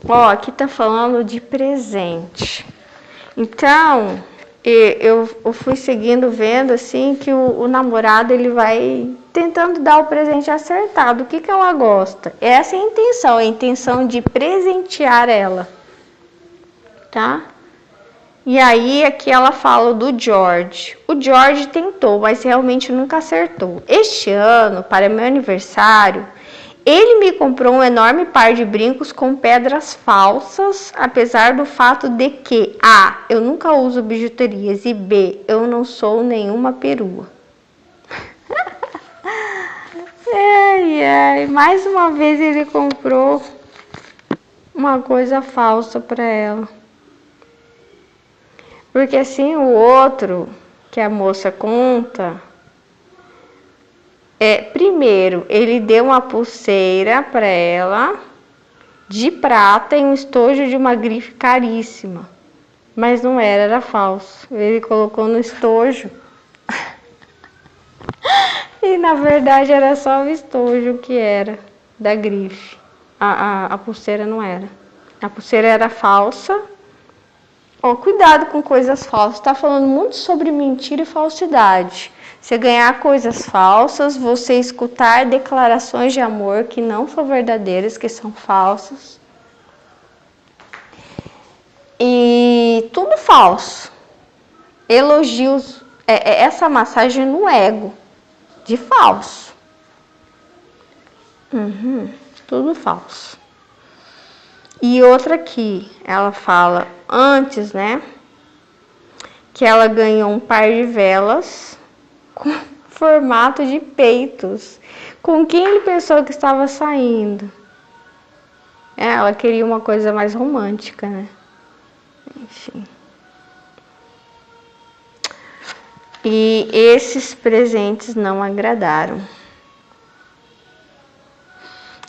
Ó, aqui tá falando de presente. Então, E eu fui seguindo, vendo assim que o namorado ele vai tentando dar o presente acertado. O que que ela gosta? Essa é a intenção de presentear ela, tá? E aí aqui ela fala do George. O George tentou, mas realmente nunca acertou. Este ano, para meu aniversário, ele me comprou um enorme par de brincos com pedras falsas, apesar do fato de que A, eu nunca uso bijuterias e B, eu não sou nenhuma perua. Ai, ai, mais uma vez ele comprou uma coisa falsa para ela. Porque assim o outro que a moça conta, primeiro ele deu uma pulseira para ela de prata e um estojo de uma grife caríssima, mas não era, era falso. Ele colocou no estojo e na verdade era só o estojo que era da grife. A pulseira não era. A pulseira era falsa. Ó, cuidado com coisas falsas. Tá falando muito sobre mentira e falsidade. Você ganhar coisas falsas, você escutar declarações de amor que não são verdadeiras, que são falsas. E tudo falso. Elogios, essa massagem no ego, de falso. Tudo falso. E outra aqui, ela fala antes, né? Que ela ganhou um par de velas com formato de peitos. Com quem ele pensou que estava saindo? Ela queria uma coisa mais romântica, né? Enfim. E esses presentes não agradaram.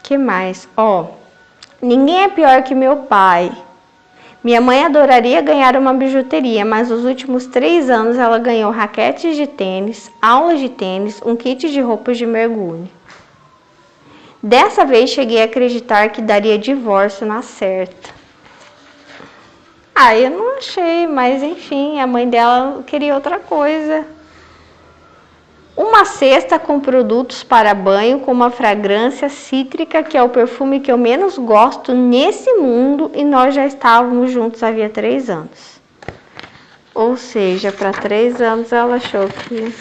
Que mais? Ninguém é pior que meu pai. Minha mãe adoraria ganhar uma bijuteria, mas nos últimos 3 anos ela ganhou raquetes de tênis, aulas de tênis, um kit de roupas de mergulho. Dessa vez cheguei a acreditar que daria divórcio na certa. Eu não achei, mas enfim, a mãe dela queria outra coisa. Uma cesta com produtos para banho com uma fragrância cítrica, que é o perfume que eu menos gosto nesse mundo, e nós já estávamos juntos havia 3 anos. Ou seja, para 3 anos ela achou que...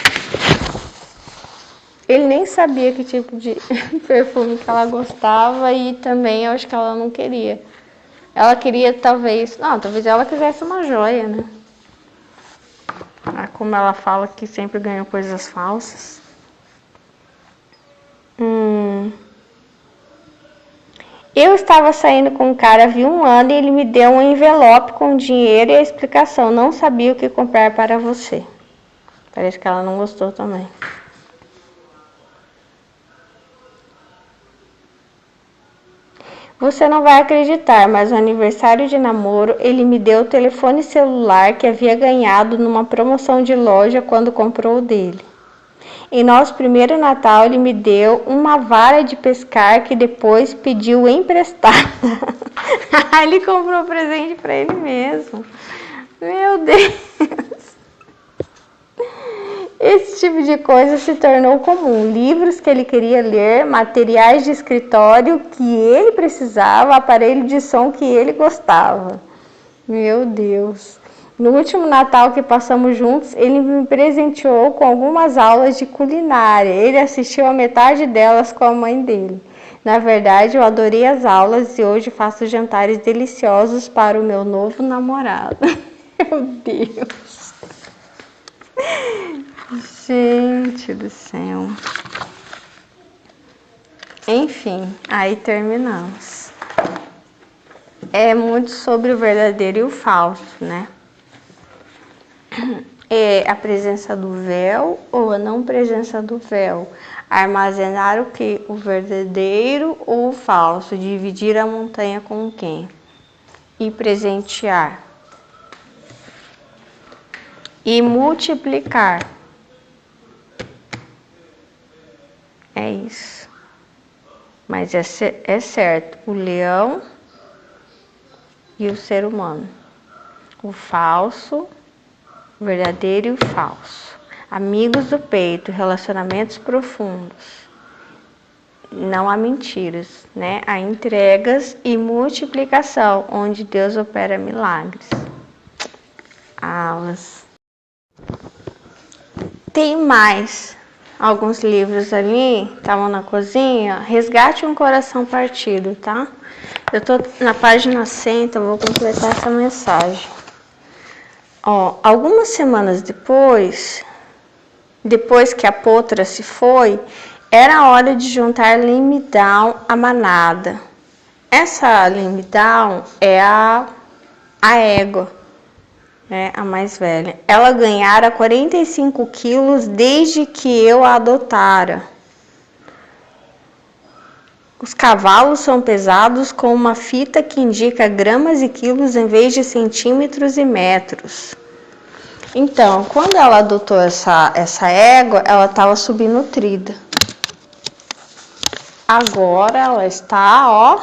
Ele nem sabia que tipo de perfume que ela gostava e também eu acho que ela não queria. Ela queria talvez ela quisesse uma joia, né? Como ela fala que sempre ganhou coisas falsas. Eu estava saindo com um cara havia 1 ano e ele me deu um envelope com dinheiro e a explicação. Não sabia o que comprar para você. Parece que ela não gostou também. Você não vai acreditar, mas no aniversário de namoro ele me deu o telefone celular que havia ganhado numa promoção de loja quando comprou o dele. Em nosso primeiro Natal ele me deu uma vara de pescar que depois pediu emprestada. Ele comprou presente para ele mesmo. Meu Deus! Esse tipo de coisa se tornou comum. Livros que ele queria ler, materiais de escritório que ele precisava, aparelho de som que ele gostava. Meu Deus! No último Natal que passamos juntos, ele me presenteou com algumas aulas de culinária. Ele assistiu a metade delas com a mãe dele. Na verdade, eu adorei as aulas e hoje faço jantares deliciosos para o meu novo namorado. Meu Deus! Gente do céu. Enfim, aí terminamos. É muito sobre o verdadeiro e o falso, né? É a presença do véu ou a não presença do véu. Armazenar o que? O verdadeiro ou o falso. Dividir a montanha com quem? E presentear. E multiplicar. É isso. Mas é certo. O leão e o ser humano. O falso verdadeiro e falso, amigos do peito, relacionamentos profundos. Não há mentiras, né? Há entregas e multiplicação, onde Deus opera milagres. Aulas. Tem mais alguns livros ali, estavam na cozinha. Resgate um coração partido, tá? Eu tô na página 100, então vou completar essa mensagem. Ó, algumas semanas depois que a potra se foi, era hora de juntar Limdown à manada. Essa Limdown é a égua, né, a mais velha. Ela ganhara 45 quilos desde que eu a adotara. Os cavalos são pesados com uma fita que indica gramas e quilos em vez de centímetros e metros. Então, quando ela adotou essa égua, ela estava subnutrida. Agora ela está, ó.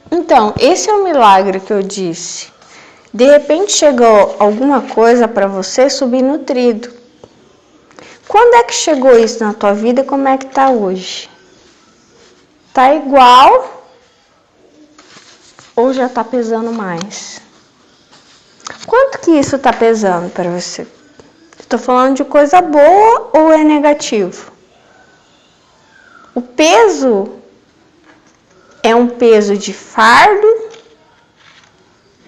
Então, esse é o milagre que eu disse. De repente chegou alguma coisa para você subnutrido. Quando é que chegou isso na tua vida e como é que tá hoje? Tá igual ou já tá pesando mais? Quanto que isso tá pesando para você? Estou falando de coisa boa ou é negativo? O peso é um peso de fardo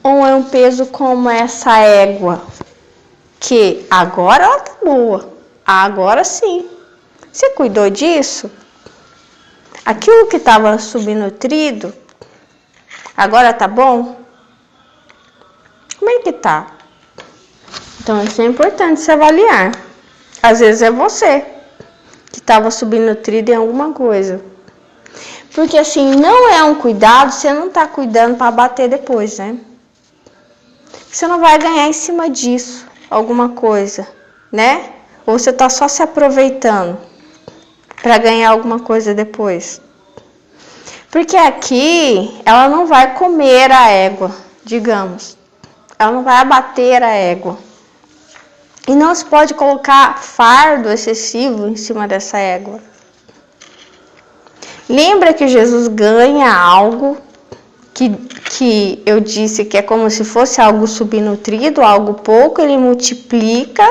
ou é um peso como essa égua? Que agora ela tá boa, agora sim. Você cuidou disso? Aquilo que estava subnutrido, agora tá bom? Como é que tá? Então isso é importante se avaliar. Às vezes é você que estava subnutrido em alguma coisa. Porque assim, não é um cuidado, você não tá cuidando para bater depois, né? Você não vai ganhar em cima disso alguma coisa, né? Ou você tá só se aproveitando para ganhar alguma coisa depois. Porque aqui ela não vai comer a égua, digamos. Ela não vai abater a égua. E não se pode colocar fardo excessivo em cima dessa égua. Lembra que Jesus ganha algo que eu disse que é como se fosse algo subnutrido, algo pouco, ele multiplica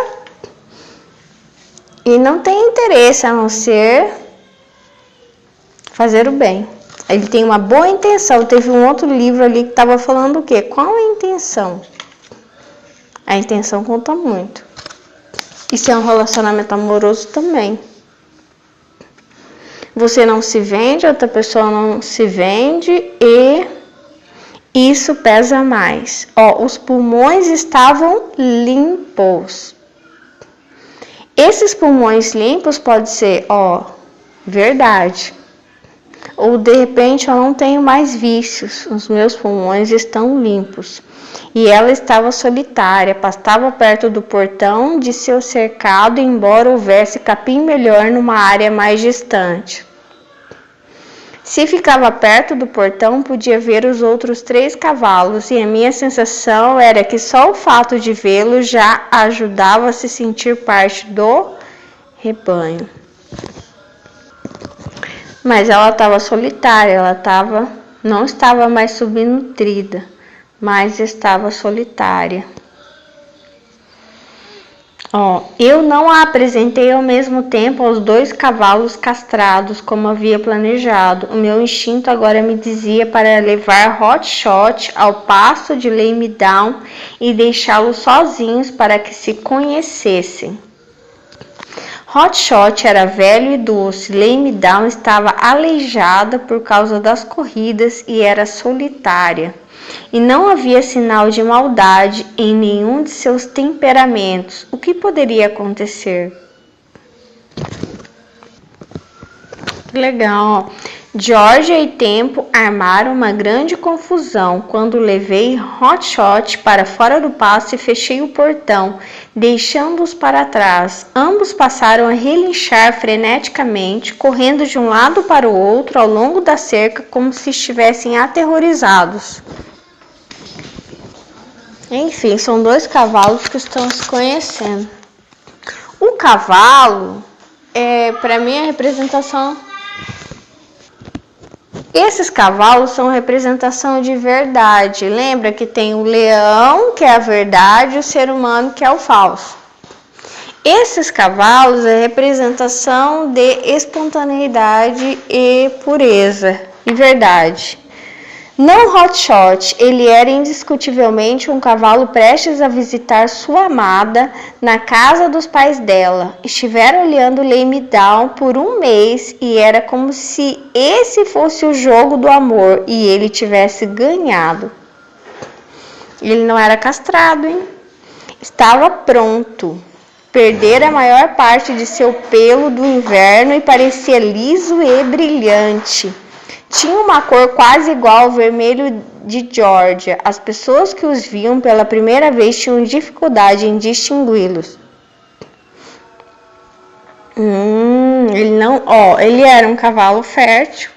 e não tem interesse a não ser fazer o bem. Ele tem uma boa intenção. Teve um outro livro ali que estava falando o quê? Qual a intenção? A intenção conta muito. Isso é um relacionamento amoroso também. Você não se vende, outra pessoa não se vende e isso pesa mais. Ó, os pulmões estavam limpos. Esses pulmões limpos pode ser, ó, verdade. Ou de repente eu não tenho mais vícios, os meus pulmões estão limpos. E ela estava solitária, pastava perto do portão de seu cercado, embora houvesse capim melhor numa área mais distante. Se ficava perto do portão, podia ver os outros 3 cavalos, e a minha sensação era que só o fato de vê-los já ajudava a se sentir parte do rebanho. Mas ela estava solitária, não estava mais subnutrida, mas estava solitária. Ó, eu não a apresentei ao mesmo tempo aos 2 cavalos castrados, como havia planejado. O meu instinto agora me dizia para levar Hot Shot ao pasto de Limdown e deixá-los sozinhos para que se conhecessem. Hot Shot era velho e doce, Limdown estava aleijada por causa das corridas e era solitária. E não havia sinal de maldade em nenhum de seus temperamentos. O que poderia acontecer? Legal, ó. Georgia e Tempo armaram uma grande confusão quando levei Hot Shot para fora do pasto e fechei o portão, deixando-os para trás. Ambos passaram a relinchar freneticamente, correndo de um lado para o outro ao longo da cerca como se estivessem aterrorizados. Enfim, são dois cavalos que estão se conhecendo. O cavalo, para mim, a representação... Esses cavalos são representação de verdade. Lembra que tem o leão, que é a verdade, e o ser humano, que é o falso. Esses cavalos é representação de espontaneidade e pureza e verdade. No Hotshot, ele era indiscutivelmente um cavalo prestes a visitar sua amada na casa dos pais dela. Estiveram olhando Lame Down por um mês e era como se esse fosse o jogo do amor e ele tivesse ganhado. Ele não era castrado, hein? Estava pronto. Perdera a maior parte de seu pelo do inverno e parecia liso e brilhante. Tinha uma cor quase igual ao vermelho de Georgia. As pessoas que os viam pela primeira vez tinham dificuldade em distingui-los. Ele era um cavalo fértil.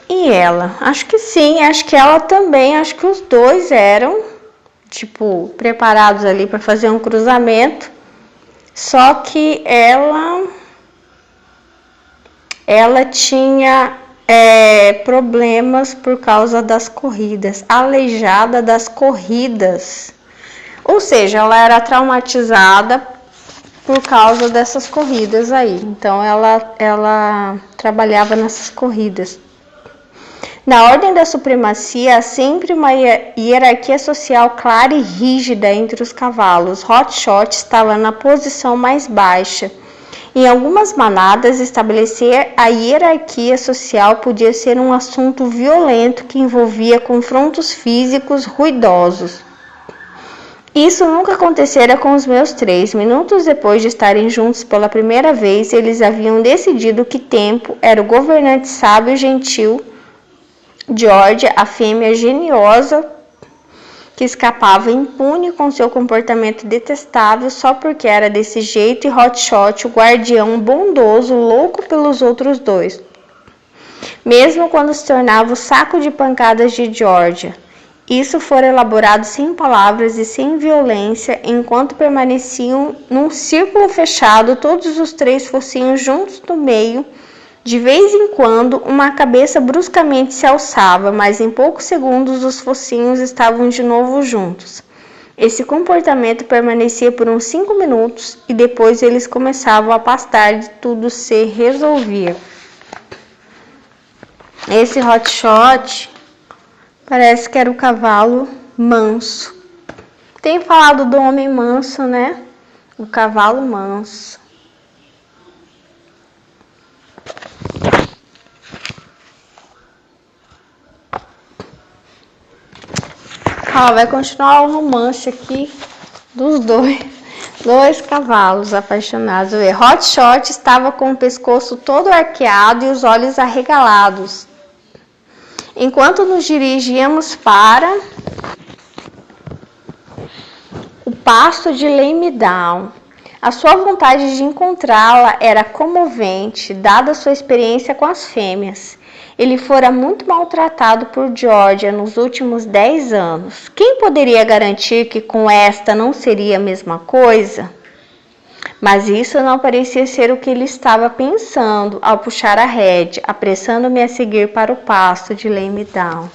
E ela? Acho que sim, acho que ela também, acho que os dois eram, preparados ali para fazer um cruzamento. Só que ela tinha problemas por causa das corridas, aleijada das corridas. Ou seja, ela era traumatizada por causa dessas corridas aí. Então, ela trabalhava nessas corridas. Na ordem da supremacia, há sempre uma hierarquia social clara e rígida entre os cavalos. Hotshot estava na posição mais baixa. Em algumas manadas, estabelecer a hierarquia social podia ser um assunto violento que envolvia confrontos físicos ruidosos. Isso nunca acontecera com os meus 3. Minutos depois de estarem juntos pela primeira vez, eles haviam decidido que Tempo era o governante sábio e gentil, Georgia, a fêmea geniosa, que escapava impune com seu comportamento detestável só porque era desse jeito, e Hotshot, o guardião bondoso, louco pelos outros dois. Mesmo quando se tornava o saco de pancadas de Georgia. Isso fora elaborado sem palavras e sem violência, enquanto permaneciam num círculo fechado, todos os 3 focinhos juntos no meio. De vez em quando, uma cabeça bruscamente se alçava, mas em poucos segundos os focinhos estavam de novo juntos. Esse comportamento permanecia por uns 5 minutos e depois eles começavam a pastar e tudo se resolvia. Esse Hotshot parece que era o cavalo manso. Tem falado do homem manso, né? O cavalo manso. Vai continuar o romance aqui dos dois cavalos apaixonados. Hotshot estava com o pescoço todo arqueado e os olhos arregalados. Enquanto nos dirigíamos para o pasto de Lame Down, a sua vontade de encontrá-la era comovente, dada sua experiência com as fêmeas. Ele fora muito maltratado por Georgia nos últimos 10 anos. Quem poderia garantir que com esta não seria a mesma coisa? Mas isso não parecia ser o que ele estava pensando ao puxar a rédea, apressando-me a seguir para o pasto de Lame Down.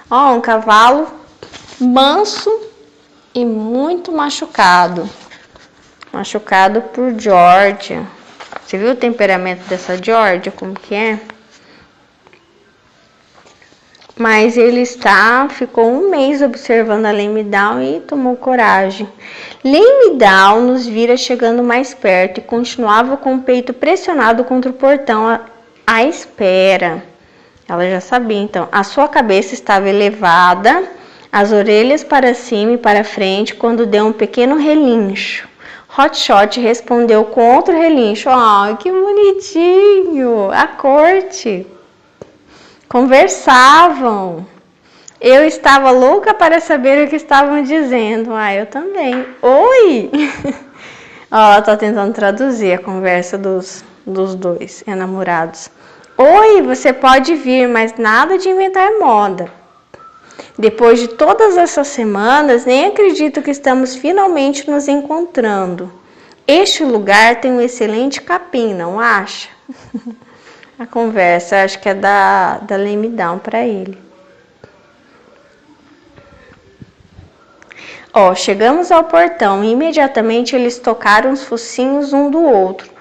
Um cavalo manso e muito machucado. Machucado por Georgia. Você viu o temperamento dessa Georgia, como que é? Mas ele ficou um mês observando a Lame Down e tomou coragem. Lame Down nos vira chegando mais perto e continuava com o peito pressionado contra o portão à espera. Ela já sabia, então. A sua cabeça estava elevada, as orelhas para cima e para frente, quando deu um pequeno relincho. Hotshot respondeu com outro relincho. Que bonitinho! A corte! Conversavam. Eu estava louca para saber o que estavam dizendo. Eu também. Oi! Ela está tentando traduzir a conversa dos dois enamorados. Oi, você pode vir, mas nada de inventar moda. Depois de todas essas semanas, nem acredito que estamos finalmente nos encontrando. Este lugar tem um excelente capim, não acha? A conversa, acho que é da Lemme Down para ele. Chegamos ao portão e imediatamente eles tocaram os focinhos um do outro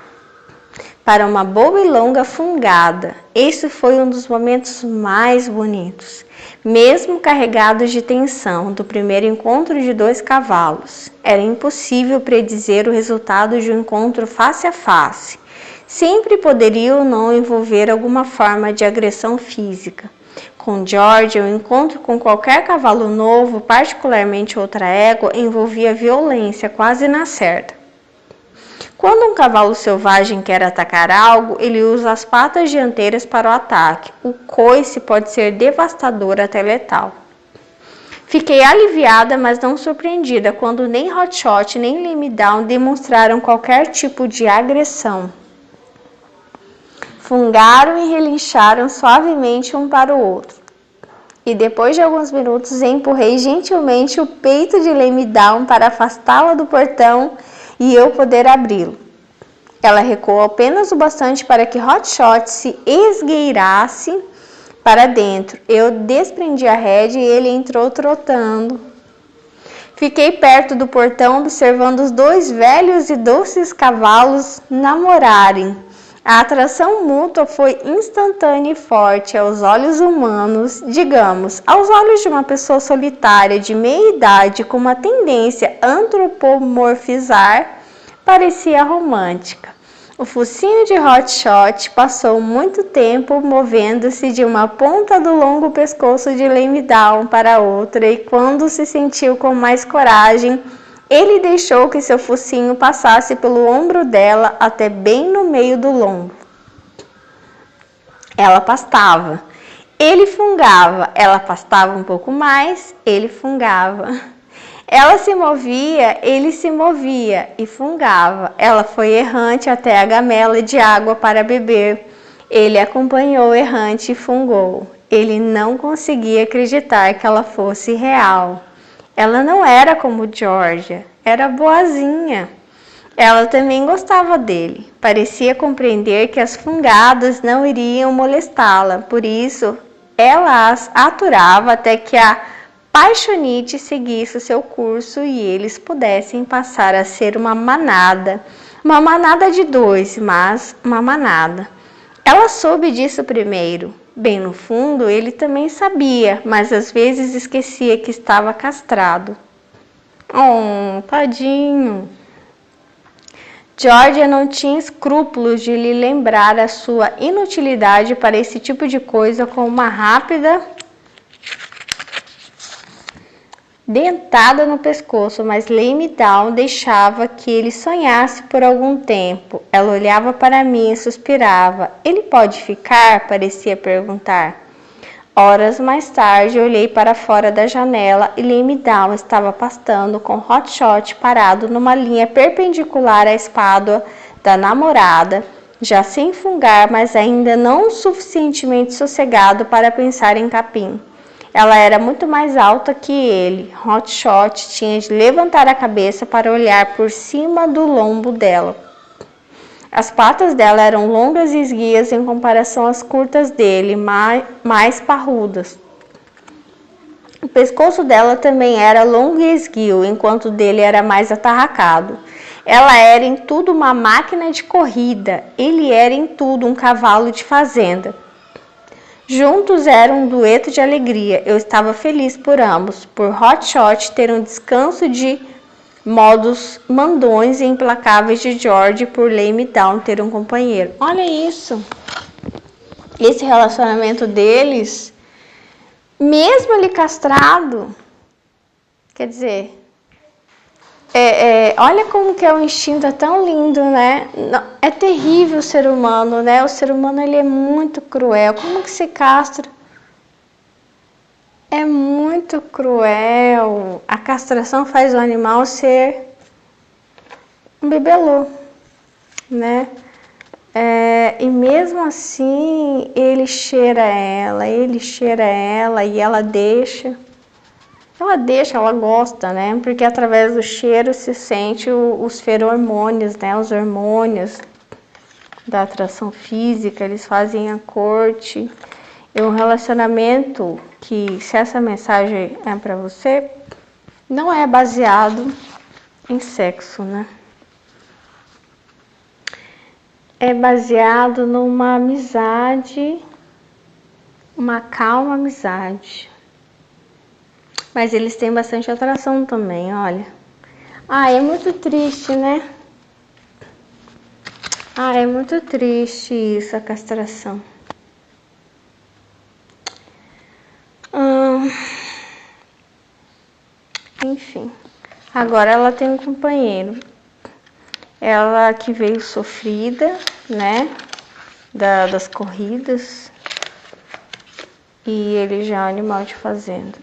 para uma boa e longa fungada. Esse foi um dos momentos mais bonitos, mesmo carregados de tensão, do primeiro encontro de 2 cavalos. Era impossível predizer o resultado de um encontro face a face. Sempre poderia ou não envolver alguma forma de agressão física. Com George, o encontro com qualquer cavalo novo, particularmente outra égua, envolvia violência quase na certa. Quando um cavalo selvagem quer atacar algo, ele usa as patas dianteiras para o ataque. O coice pode ser devastador até letal. Fiquei aliviada, mas não surpreendida, quando nem Hot Shot nem Lemme Down demonstraram qualquer tipo de agressão. Fungaram e relincharam suavemente um para o outro. E depois de alguns minutos empurrei gentilmente o peito de Lemme Down para afastá-la do portão e eu poder abri-lo. Ela recuou apenas o bastante para que Hot Shot se esgueirasse para dentro. Eu desprendi a rédea e ele entrou trotando. Fiquei perto do portão observando os 2 velhos e doces cavalos namorarem. A atração mútua foi instantânea e forte aos olhos humanos, digamos, aos olhos de uma pessoa solitária de meia idade com uma tendência a antropomorfizar, parecia romântica. O focinho de Hot Shot passou muito tempo movendo-se de uma ponta do longo pescoço de Lemme Down para outra e quando se sentiu com mais coragem, ele deixou que seu focinho passasse pelo ombro dela até bem no meio do lombo. Ela pastava. Ele fungava. Ela pastava um pouco mais, ele fungava. Ela se movia, ele se movia e fungava. Ela foi errante até a gamela de água para beber. Ele acompanhou errante e fungou. Ele não conseguia acreditar que ela fosse real. Ela não era como Georgia, era boazinha. Ela também gostava dele. Parecia compreender que as fungadas não iriam molestá-la, por isso ela as aturava até que a paixonite seguisse o seu curso e eles pudessem passar a ser uma manada de 2, mas uma manada. Ela soube disso primeiro. Bem no fundo, ele também sabia, mas às vezes esquecia que estava castrado. Tadinho! Georgia não tinha escrúpulos de lhe lembrar a sua inutilidade para esse tipo de coisa com uma rápida dentada no pescoço, mas Lemme Down deixava que ele sonhasse por algum tempo. Ela olhava para mim e suspirava. Ele pode ficar? Parecia perguntar. Horas mais tarde, olhei para fora da janela e Lemme Down estava pastando com Hot Shot parado numa linha perpendicular à espádua da namorada, já sem fungar, mas ainda não suficientemente sossegado para pensar em capim. Ela era muito mais alta que ele. Hot Shot tinha de levantar a cabeça para olhar por cima do lombo dela. As patas dela eram longas e esguias em comparação às curtas dele, mais parrudas. O pescoço dela também era longo e esguio, enquanto o dele era mais atarracado. Ela era em tudo uma máquina de corrida, ele era em tudo um cavalo de fazenda. Juntos eram um dueto de alegria. Eu estava feliz por ambos, por Hot Shot ter um descanso de modos mandões e implacáveis de George, por Lemme Down ter um companheiro. Olha isso! Esse relacionamento deles, mesmo ele castrado, quer dizer, olha como que é um instinto tão lindo, né? É terrível o ser humano, né? O ser humano ele é muito cruel. Como que se castra? É muito cruel. A castração faz o animal ser um bibelô, né? E mesmo assim ele cheira ela e ela deixa. Ela deixa, ela gosta, né? Porque através do cheiro se sente os feromônios, né? Os hormônios da atração física, eles fazem a corte. E um relacionamento que, se essa mensagem é para você, não é baseado em sexo, né? É baseado numa amizade, uma calma amizade. Mas eles têm bastante atração também, olha. Ah, é muito triste, né? Ah, é muito triste isso, a castração. Enfim. Agora ela tem um companheiro. Ela que veio sofrida, né? Das corridas. E ele já é um animal de fazenda.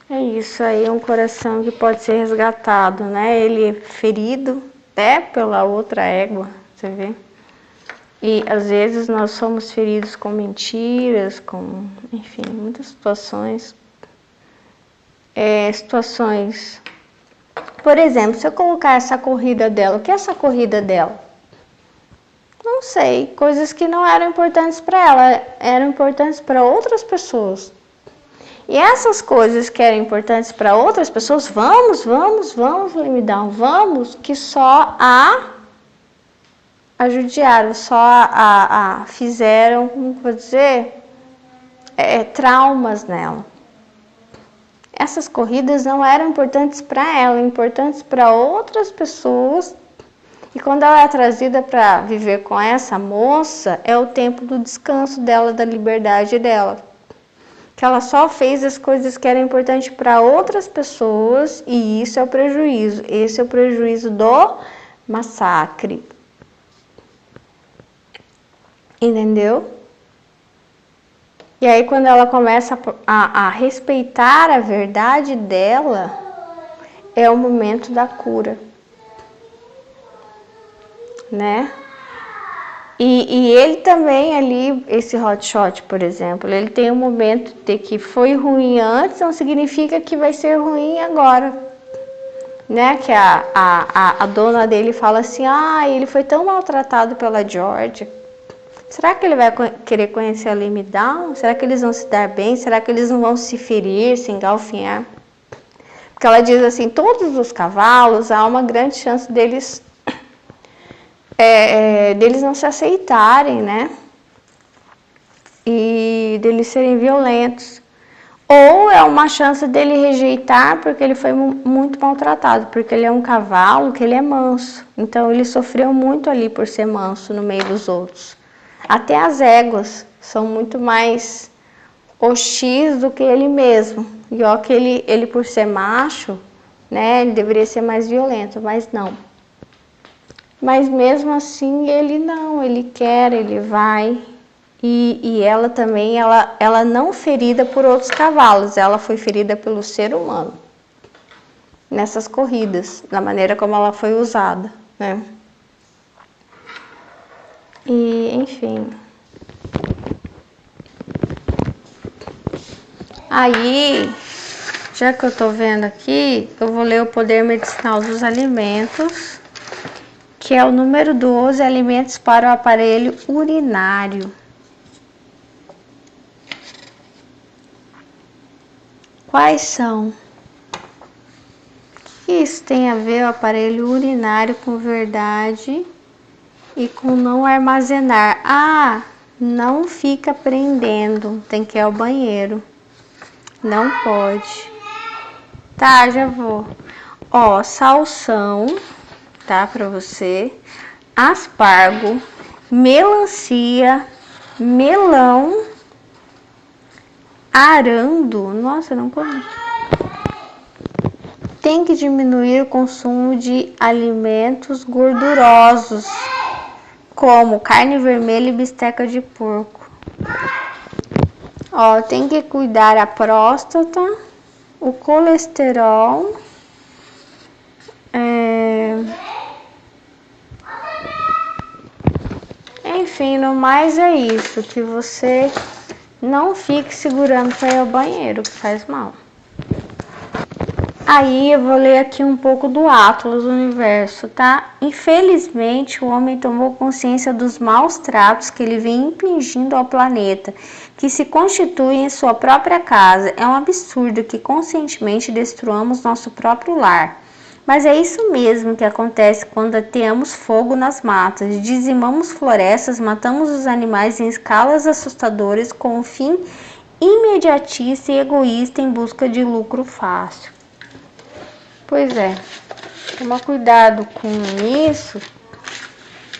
É isso aí, é um coração que pode ser resgatado, né? Ele é ferido até pela outra égua, você vê? E às vezes nós somos feridos com mentiras, com, enfim, muitas situações. Situações. Por exemplo, se eu colocar essa corrida dela, o que é essa corrida dela? Não sei, coisas que não eram importantes para ela, eram importantes para outras pessoas. E essas coisas que eram importantes para outras pessoas, vamos, Limidão, vamos, que só a judiaram, só a fizeram, como vou dizer, traumas nela. Essas corridas não eram importantes para ela, importantes para outras pessoas. E quando ela é trazida para viver com essa moça, é o tempo do descanso dela, da liberdade dela. Que ela só fez as coisas que eram importantes para outras pessoas e isso é o prejuízo. Esse é o prejuízo do massacre. Entendeu? E aí quando ela começa a respeitar a verdade dela, é o momento da cura. Né? E ele também ali, esse hotshot, por exemplo, ele tem um momento de que foi ruim antes, não significa que vai ser ruim agora. Né? Que a dona dele fala assim, ele foi tão maltratado pela Georgia. Será que ele vai querer conhecer a Limidão? Será que eles vão se dar bem? Será que eles não vão se ferir, se engalfinhar? Porque ela diz assim, todos os cavalos, há uma grande chance deles não se aceitarem, né? E deles serem violentos. Ou é uma chance dele rejeitar porque ele foi muito maltratado, porque ele é um cavalo que ele é manso. Então ele sofreu muito ali por ser manso no meio dos outros. Até as éguas são muito mais hostis do que ele mesmo. E ó que ele por ser macho, né, ele deveria ser mais violento, mas não. Mas mesmo assim ele não, ele quer, ele vai. E ela também, ela não ferida por outros cavalos, ela foi ferida pelo ser humano. Nessas corridas, da maneira como ela foi usada, né? E, enfim. Aí, já que eu tô vendo aqui, eu vou ler o poder medicinal dos alimentos, que é o número 12, alimentos para o aparelho urinário. Quais são? O que isso tem a ver o aparelho urinário com verdade e com não armazenar? Não fica prendendo, tem que ir ao banheiro. Não pode. Tá, já vou. Ó, salsão, tá, pra você. Aspargo, melancia, melão, arando. Nossa, não comi. Tem que diminuir o consumo de alimentos gordurosos, como carne vermelha e bisteca de porco. Ó, tem que cuidar a próstata, o colesterol, enfim, no mais é isso, que você não fique segurando para ir ao banheiro, que faz mal. Aí eu vou ler aqui um pouco do Atlas do Universo, tá? Infelizmente, o homem tomou consciência dos maus tratos que ele vem impingindo ao planeta, que se constitui em sua própria casa. É um absurdo que conscientemente destruamos nosso próprio lar. Mas é isso mesmo que acontece quando ateamos fogo nas matas, dizimamos florestas, matamos os animais em escalas assustadoras com um fim imediatista e egoísta em busca de lucro fácil. Pois é, toma cuidado com isso,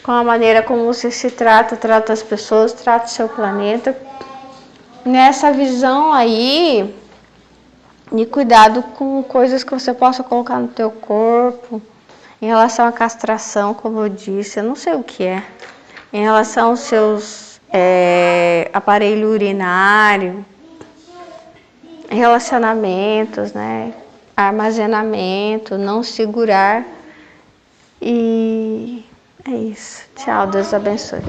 com a maneira como você se trata as pessoas, trata o seu planeta. Nessa visão aí, de cuidado com coisas que você possa colocar no teu corpo, em relação à castração, como eu disse, eu não sei o que é, em relação aos seus aparelho urinário, relacionamentos, né? Armazenamento, não segurar. E é isso. Tchau, Deus abençoe.